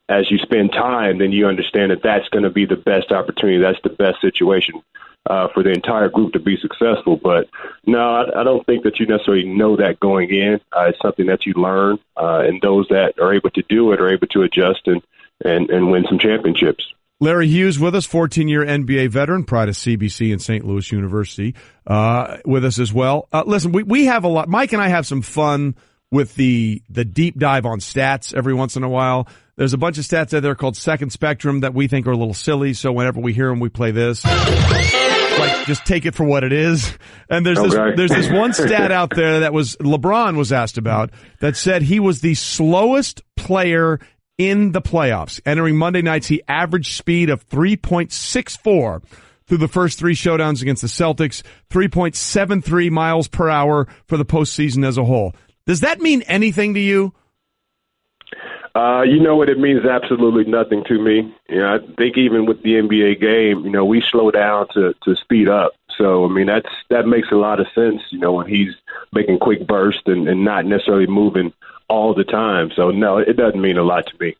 As you spend time, then you understand that that's going to be the best opportunity. That's the best situation for the entire group to be successful. But no, I don't think that you necessarily know that going in. It's something that you learn, and those that are able to do it are able to adjust and win some championships. Larry Hughes with us, 14-year NBA veteran, pride of CBC and St. Louis University, with us as well. Listen, we have a lot. Mike and I have some fun with the deep dive on stats every once in a while. There's a bunch of stats out there called Second Spectrum that we think are a little silly, so whenever we hear them, we play this. Like, just take it for what it is. And there's this one stat out there that LeBron was asked about that said he was the slowest player in the playoffs. Entering Monday nights, he averaged speed of 3.64 through the first three showdowns against the Celtics, 3.73 miles per hour for the postseason as a whole. Does that mean anything to you? You know what? It means absolutely nothing to me. I think even with the NBA game, we slow down to speed up. So, I mean, that makes a lot of sense, when he's making quick bursts and not necessarily moving all the time. So, no, it doesn't mean a lot to me.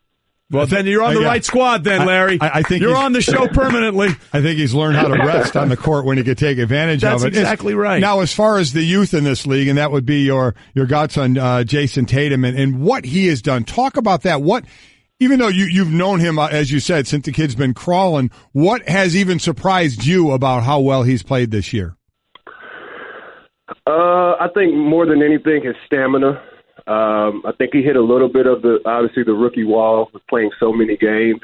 Well, then you're on the right squad then, Larry. I think you're on the show permanently. I think he's learned how to rest on the court when he could take advantage of it. That's exactly right. Now, as far as the youth in this league, and that would be your godson, Jayson Tatum, and what he has done. Talk about that. Even though you've known him, as you said, since the kid's been crawling, what has even surprised you about how well he's played this year? I think more than anything, his stamina. I think he hit a little bit of obviously the rookie wall with playing so many games,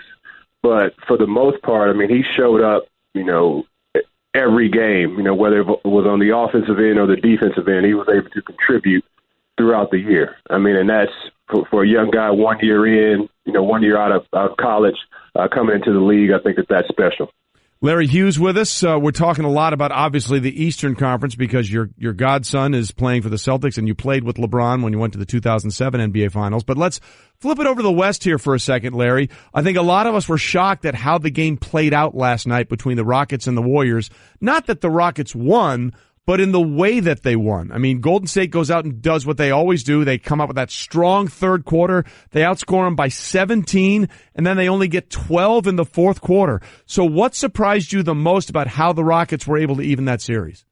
but for the most part, I mean, he showed up, every game, whether it was on the offensive end or the defensive end, he was able to contribute throughout the year. I mean, and that's for a young guy 1 year in, 1 year out of college, coming into the league. I think that's special. Larry Hughes with us. We're talking a lot about, obviously, the Eastern Conference because your godson is playing for the Celtics and you played with LeBron when you went to the 2007 NBA Finals. But let's flip it over to the West here for a second, Larry. I think a lot of us were shocked at how the game played out last night between the Rockets and the Warriors. Not that the Rockets won, but in the way that they won. I mean, Golden State goes out and does what they always do. They come up with that strong third quarter. They outscore them by 17, and then they only get 12 in the fourth quarter. So what surprised you the most about how the Rockets were able to even that series?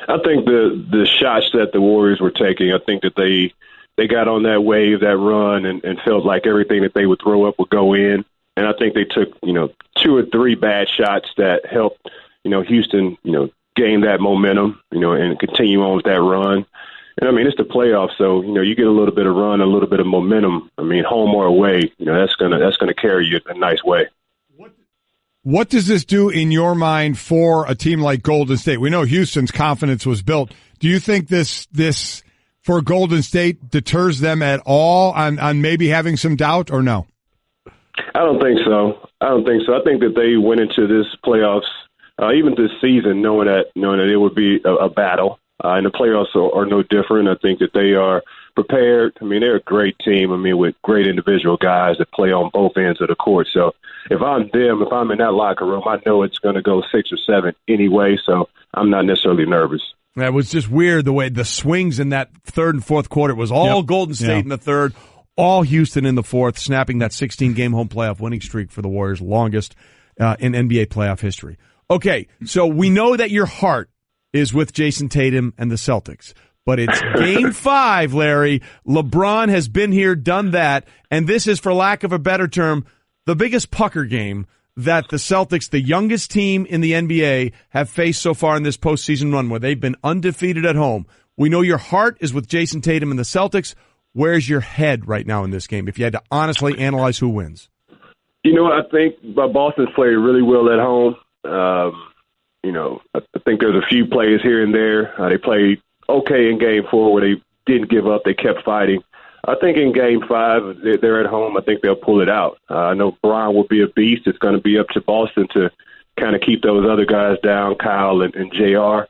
I think the shots that the Warriors were taking, I think that they got on that wave, that run, and felt like everything that they would throw up would go in. And I think they took, 2 or 3 bad shots that helped, Houston, gain that momentum, and continue on with that run. And I mean, it's the playoffs, so you get a little bit of run, a little bit of momentum. I mean, home or away, that's gonna carry you a nice way. What does this do in your mind for a team like Golden State? We know Houston's confidence was built. Do you think this for Golden State deters them at all on maybe having some doubt, or no? I don't think so. I think that they went into this playoffs. Even this season, knowing that it would be a battle, and the playoffs are no different. I think that they are prepared. I mean, they're a great team. I mean, with great individual guys that play on both ends of the court. So if I'm them, if I'm in that locker room, I know it's going to go 6 or 7 anyway. So I'm not necessarily nervous. That was just weird the way the swings in that third and fourth quarter. It was all Golden State in the third, all Houston in the fourth, snapping that 16-game home playoff winning streak for the Warriors, longest in NBA playoff history. Okay, so we know that your heart is with Jayson Tatum and the Celtics, but it's Game 5, Larry. LeBron has been here, done that, and this is, for lack of a better term, the biggest pucker game that the Celtics, the youngest team in the NBA, have faced so far in this postseason run, where they've been undefeated at home. We know your heart is with Jayson Tatum and the Celtics. Where's your head right now in this game, if you had to honestly analyze who wins? I think Boston's played really well at home. I think there's a few plays here and there. They played okay in Game 4 where they didn't give up. They kept fighting. I think in Game 5, they're at home. I think they'll pull it out. I know Bron will be a beast. It's going to be up to Boston to kind of keep those other guys down, Kyle and JR.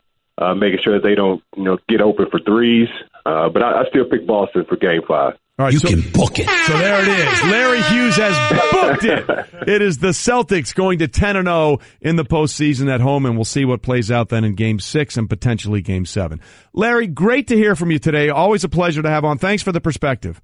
making sure that they don't, get open for threes. But I still pick Boston for Game 5. All right, you can book it. So there it is. Larry Hughes has booked it. It is the Celtics going to 10-0 in the postseason at home, and we'll see what plays out then in Game 6 and potentially Game 7. Larry, great to hear from you today. Always a pleasure to have on. Thanks for the perspective.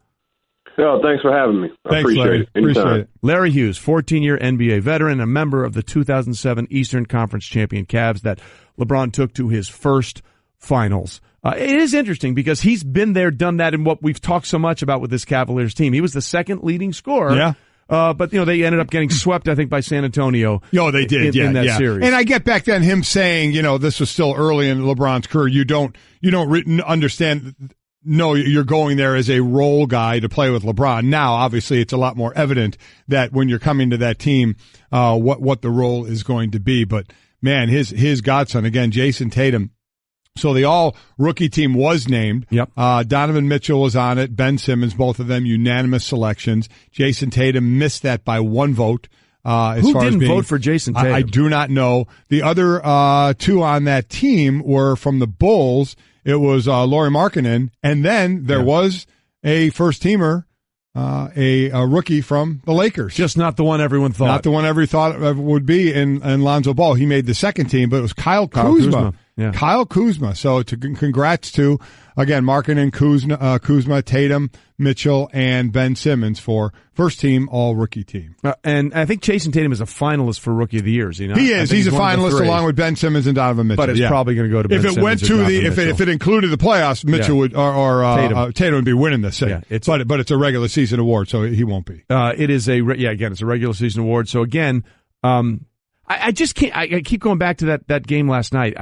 No, thanks for having me. I appreciate it. Appreciate it. Larry Hughes, 14-year NBA veteran, a member of the 2007 Eastern Conference champion Cavs that LeBron took to his first finals. It is interesting because he's been there, done that in what we've talked so much about with this Cavaliers team. He was the second leading scorer. Yeah. But they ended up getting swept, I think, by San Antonio. Oh, they did, in that series. And I get back then him saying, this was still early in LeBron's career. You don't understand. No, you're going there as a role guy to play with LeBron. Now, obviously, it's a lot more evident that when you're coming to that team, what the role is going to be. But man, his godson again, Jayson Tatum. So the all-rookie team was named. Yep. Donovan Mitchell was on it. Ben Simmons, both of them unanimous selections. Jayson Tatum missed that by one vote. Who didn't vote for Jayson Tatum? I do not know. The other two on that team were from the Bulls. It was Lauri Markkanen, and then there was a first-teamer, a rookie from the Lakers. Just not the one everyone thought. Not the one everyone thought it would be in Lonzo Ball. He made the second team, but it was Kyle Kuzma. Yeah. Kyle Kuzma. So congrats to, again, Markkanen, Kuzma, Tatum, Mitchell, and Ben Simmons for first team all-rookie team. And I think Jayson Tatum is a finalist for Rookie of the Year. He is. He's a finalist along with Ben Simmons and Donovan Mitchell. But it's probably going to go to Ben Simmons. If it went to if it included the playoffs, Mitchell would Tatum would be winning this thing. Yeah, but it's a regular season award, so he won't be. It is again, it's a regular season award. So again, I just can't. I keep going back to that game last night.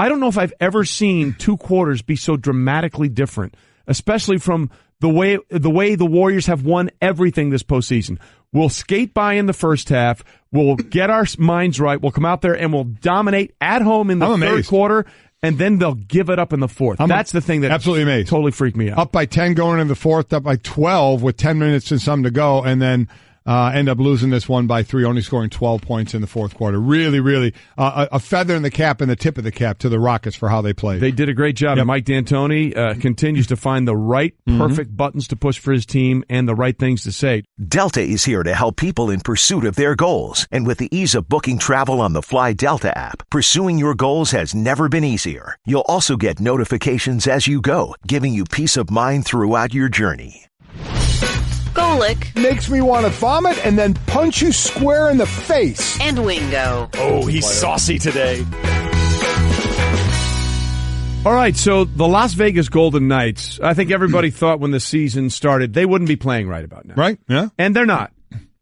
I don't know if I've ever seen two quarters be so dramatically different, especially from the way the Warriors have won everything this postseason. We'll skate by in the first half. We'll get our minds right. We'll come out there and we'll dominate at home in the third quarter, and then they'll give it up in the fourth. That's the thing that absolutely amazed. Totally freaked me out. Up by 10 going in the fourth, up by 12 with 10 minutes and some to go, and then end up losing this one by 3, only scoring 12 points in the fourth quarter. Really, really a feather in the cap and the tip of the cap to the Rockets for how they played. They did a great job. Yep. Mike D'Antoni continues to find the right, perfect buttons to push for his team and the right things to say. Delta is here to help people in pursuit of their goals. And with the ease of booking travel on the Fly Delta app, pursuing your goals has never been easier. You'll also get notifications as you go, giving you peace of mind throughout your journey. Golic makes me want to vomit and then punch you square in the face. And Wingo. Oh, he's saucy today. All right, so the Las Vegas Golden Knights, I think everybody thought when the season started they wouldn't be playing right about now. Right, yeah. And they're not,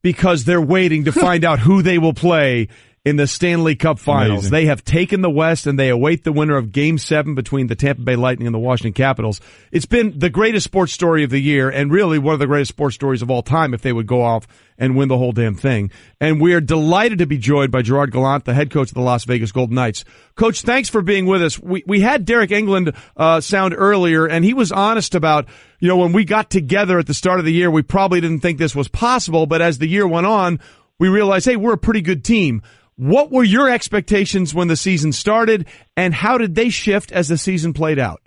because they're waiting to find out who they will play in the Stanley Cup Finals. Amazing. They have taken the West, and they await the winner of Game 7 between the Tampa Bay Lightning and the Washington Capitals. It's been the greatest sports story of the year, and really one of the greatest sports stories of all time if they would go off and win the whole damn thing. And we are delighted to be joined by Gerard Gallant, the head coach of the Las Vegas Golden Knights. Coach, thanks for being with us. We had Derek England sound earlier, and he was honest about, when we got together at the start of the year, we probably didn't think this was possible, but as the year went on, we realized, hey, we're a pretty good team. What were your expectations when the season started, and how did they shift as the season played out?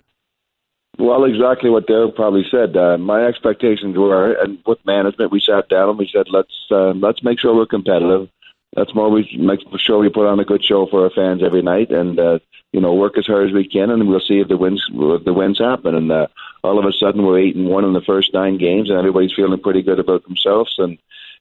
Well, exactly what Derek probably said. My expectations were, and with management, we sat down and we said, let's make sure we're competitive. Let's make sure we put on a good show for our fans every night, and work as hard as we can, and we'll see if the wins happen. And all of a sudden, we're 8-1 in the first 9 games, and everybody's feeling pretty good about themselves. And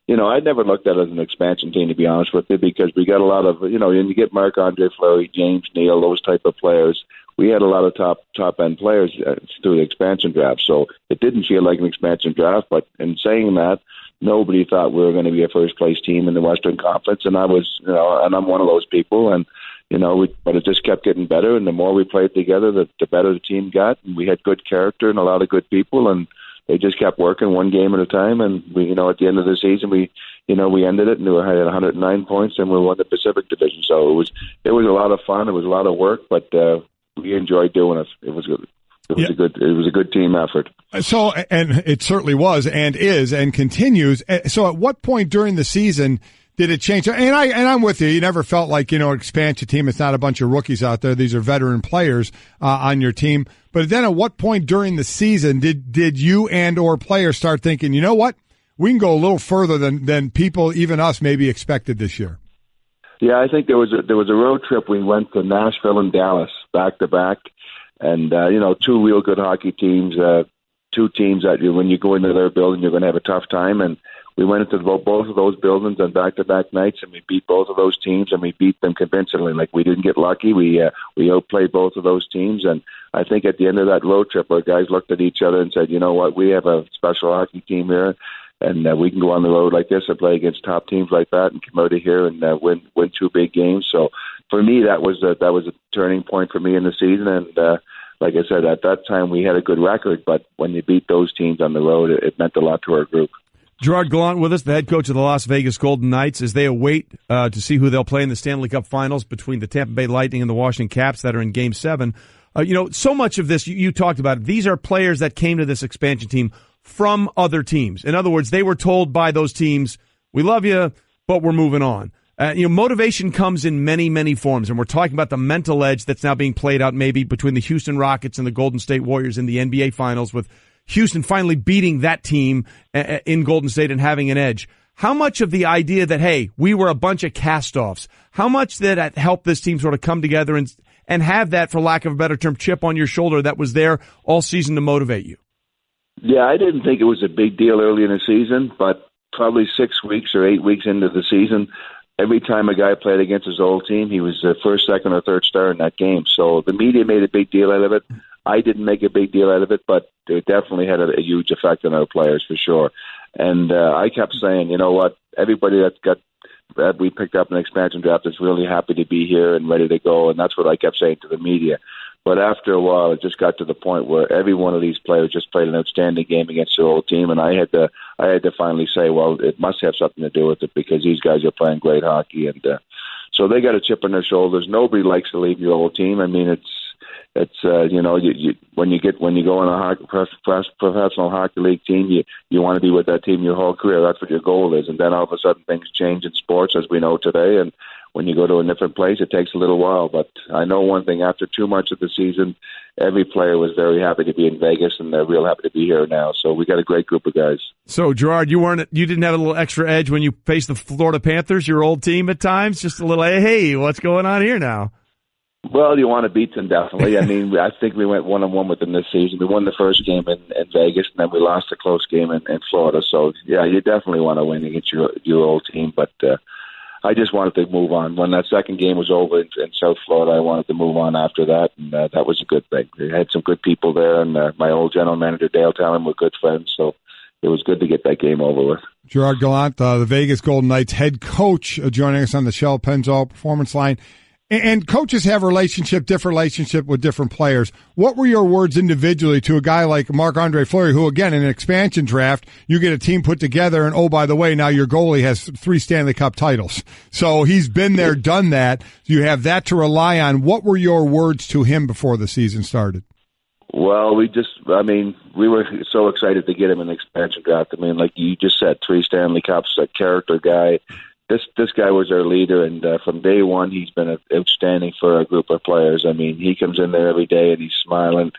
I never looked at it as an expansion team, to be honest with you, because we got a lot of, and you get Marc-Andre Fleury, James Neal, those type of players. We had a lot of top-end players through the expansion draft, so it didn't feel like an expansion draft. But in saying that, nobody thought we were going to be a first-place team in the Western Conference, and I was, and I'm one of those people, and but it just kept getting better, and the more we played together, the better the team got, and we had good character and a lot of good people, and they just kept working one game at a time, and we, at the end of the season, we ended it, and we had 109 points, and we won the Pacific Division. So it was a lot of fun. It was a lot of work, but we enjoyed doing it. It was good. It was a good team effort. So, and it certainly was, and is, and continues. So, at what point during the season Did it change? And I'm with you. You never felt like, expansion team. It's not a bunch of rookies out there. These are veteran players on your team. But then at what point during the season did you and or players start thinking, you know what? We can go a little further than people, even us, maybe expected this year? Yeah, I think there was a road trip. We went to Nashville and Dallas back to back. And, two real good hockey teams, two teams that when you go into their building, you're going to have a tough time. And we went into both of those buildings on back-to-back nights, and we beat both of those teams, and we beat them convincingly. Like, we didn't get lucky. We outplayed both of those teams. And I think at the end of that road trip, our guys looked at each other and said, you know what, we have a special hockey team here, and we can go on the road like this and play against top teams like that and come out of here and win two big games. So for me, that was a turning point for me in the season. And like I said, at that time we had a good record, but when you beat those teams on the road, it meant a lot to our group. Gerard Gallant with us, the head coach of the Las Vegas Golden Knights, as they await to see who they'll play in the Stanley Cup Finals between the Tampa Bay Lightning and the Washington Caps that are in Game 7. So much of this, you talked about it. These are players that came to this expansion team from other teams. In other words, they were told by those teams, we love you, but we're moving on. Motivation comes in many, many forms, and we're talking about the mental edge that's now being played out maybe between the Houston Rockets and the Golden State Warriors in the NBA Finals, with Houston finally beating that team in Golden State and having an edge. How much of the idea that, hey, we were a bunch of cast-offs, how much did that help this team sort of come together and have that, for lack of a better term, chip on your shoulder that was there all season to motivate you? Yeah, I didn't think it was a big deal early in the season, but probably 6 weeks or 8 weeks into the season, every time a guy played against his old team, he was the first, second, or third star in that game. So the media made a big deal out of it. I didn't make a big deal out of it, but it definitely had a huge effect on our players for sure. And I kept saying, you know what, everybody that we picked up in the expansion draft is really happy to be here and ready to go, and that's what I kept saying to the media. But after a while, it just got to the point where every one of these players just played an outstanding game against their old team, and I had to finally say, well, it must have something to do with it because these guys are playing great hockey, and so they got a chip on their shoulders. Nobody likes to leave your old team. I mean, it's when you go in a professional hockey league team, you want to be with that team your whole career. That's what your goal is, and then all of a sudden things change in sports as we know today, and when you go to a different place, it takes a little while. But I know one thing, after 2 months of the season, every player was very happy to be in Vegas, and they're real happy to be here now. So we got a great group of guys. So, Gerard, you didn't have a little extra edge when you faced the Florida Panthers, your old team at times? Just a little, hey, what's going on here now? Well, you want to beat them, definitely. I mean, I think we went 1-1 with them this season. We won the first game in Vegas, and then we lost a close game in Florida. So, yeah, you definitely want to win against your old team, but I just wanted to move on. When that second game was over in South Florida, I wanted to move on after that, and that was a good thing. We had some good people there, and my old general manager, Dale Talon, were good friends, so it was good to get that game over with. Gerard Gallant, the Vegas Golden Knights head coach, joining us on the Shell Pennzoil Performance Line. And coaches have different relationship with different players. What were your words individually to a guy like Marc-Andre Fleury, who, again, in an expansion draft, you get a team put together, and, oh, by the way, now your goalie has 3 Stanley Cup titles. So he's been there, done that. You have that to rely on. What were your words to him before the season started? Well, we were so excited to get him in the expansion draft. I mean, like you just said, 3 Stanley Cups, a character guy. This guy was our leader, and from day one, he's been outstanding for our group of players. I mean, he comes in there every day, and he's smiling,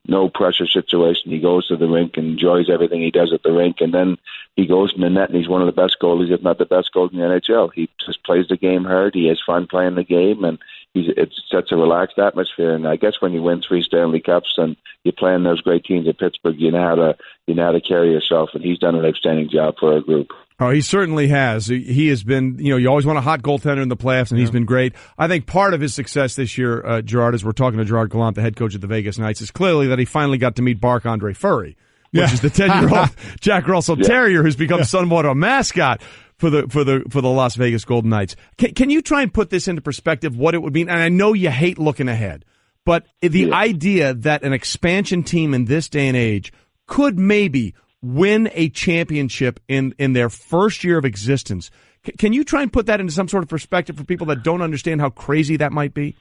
no pressure situation. He goes to the rink and enjoys everything he does at the rink, and then he goes in the net, and he's one of the best goalies, if not the best goalie in the NHL. He just plays the game hard. He has fun playing the game, and it sets a relaxed atmosphere. And I guess when you win 3 Stanley Cups and you play in those great teams at Pittsburgh, you know how to carry yourself, and he's done an outstanding job for our group. Oh, he certainly has. He has been, you always want a hot goaltender in the playoffs, and he's been great. I think part of his success this year, Gerard, as we're talking to Gerard Gallant, the head coach of the Vegas Knights, is clearly that he finally got to meet Marc-Andre Fleury, which is the 10-year-old Jack Russell Terrier who's become somewhat a mascot for the Las Vegas Golden Knights. Can you try and put this into perspective, what it would mean? And I know you hate looking ahead, but the idea that an expansion team in this day and age could maybe win a championship in their first year of existence. Can you try and put that into some sort of perspective for people that don't understand how crazy that might be?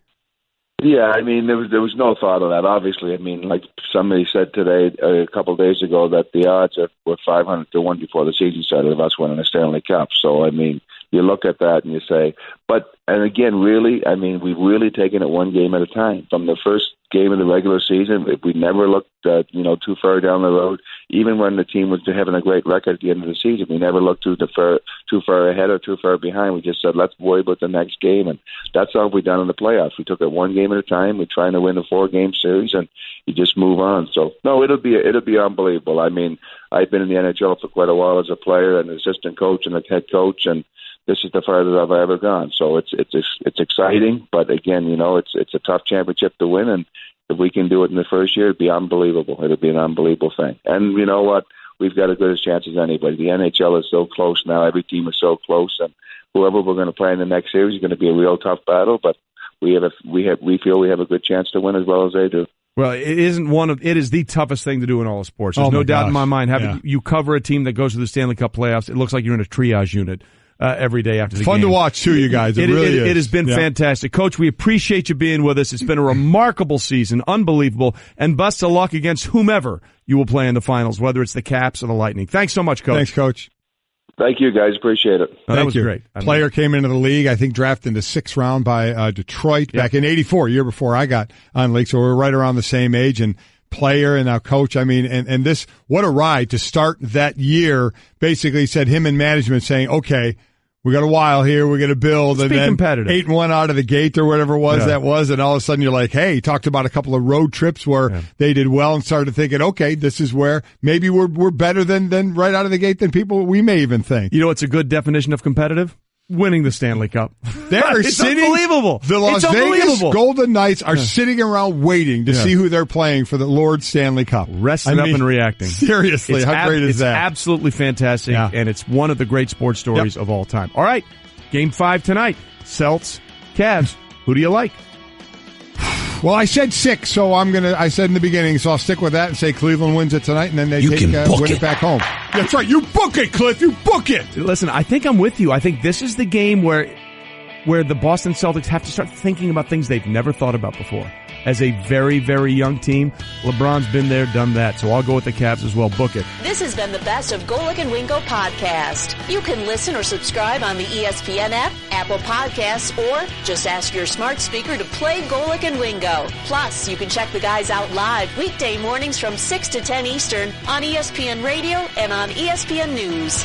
Yeah, I mean, there was no thought of that, obviously. I mean, like somebody said today, a couple of days ago, that the odds were 500 to 1 before the season started of us winning a Stanley Cup. So, I mean, you look at that and you say, and again, really, I mean, we've really taken it one game at a time. From the first game of the regular season, we never looked, too far down the road. Even when the team was having a great record at the end of the season, we never looked too far ahead or too far behind. We just said, let's worry about the next game, and that's all we've done in the playoffs. We took it one game at a time. We're trying to win a 4-game series, and you just move on. So, no, it'll be unbelievable. I mean, I've been in the NHL for quite a while as a player, and assistant coach, and a head coach, and this is the farthest I've ever gone. So it's exciting, but again, it's a tough championship to win, and if we can do it in the first year, it'd be unbelievable. It'd be an unbelievable thing. And you know what? We've got as good a chance as anybody. The NHL is so close now. Every team is so close, and whoever we're going to play in the next series is going to be a real tough battle. But we feel we have a good chance to win as well as they do. Well, it is the toughest thing to do in all of sports. There's no doubt in my mind. You cover a team that goes to the Stanley Cup playoffs, it looks like you're in a triage unit. Every day after the game. Fun to watch, too, you guys. It really is. It has been fantastic. Coach, we appreciate you being with us. It's been a remarkable season, unbelievable, and best of luck against whomever you will play in the finals, whether it's the Caps or the Lightning. Thanks so much, Coach. Thanks, Coach. Thank you, guys. Appreciate it. That was great. Player came into the league, I think, drafted in the 6th round by Detroit back in '84, year before I got on the league, so we're right around the same age, and player and now coach. I mean, and this, what a ride to start that year. Basically said him and management saying, okay, we got a while here. We're going to build. Let's be competitive. 8-1 out of the gate or whatever it was that was. And all of a sudden you're like, hey, he talked about a couple of road trips where they did well and started thinking, okay, this is where maybe we're better than right out of the gate than people we may even think. You know, it's a good definition of competitive. Winning the Stanley Cup. It's unbelievable. The Las Vegas Golden Knights are sitting around waiting to see who they're playing for the Lord Stanley Cup. Resting up and reacting. Seriously, how great is that? It's absolutely fantastic, and it's one of the great sports stories of all time. All right, Game 5 tonight. Celts, Cavs. Who do you like? Well, I said 6, so I said in the beginning, so I'll stick with that and say Cleveland wins it tonight, and then they win it back home. That's right. You book it, Cliff. You book it. Listen, I think I'm with you. I think this is the game where the Boston Celtics have to start thinking about things they've never thought about before. As a very, very young team, LeBron's been there, done that, so I'll go with the Cavs as well. Book it. This has been the Best of Golic and Wingo podcast. You can listen or subscribe on the ESPN app, Apple Podcasts, or just ask your smart speaker to play Golic and Wingo. Plus, you can check the guys out live weekday mornings from 6 to 10 Eastern on ESPN Radio and on ESPN News.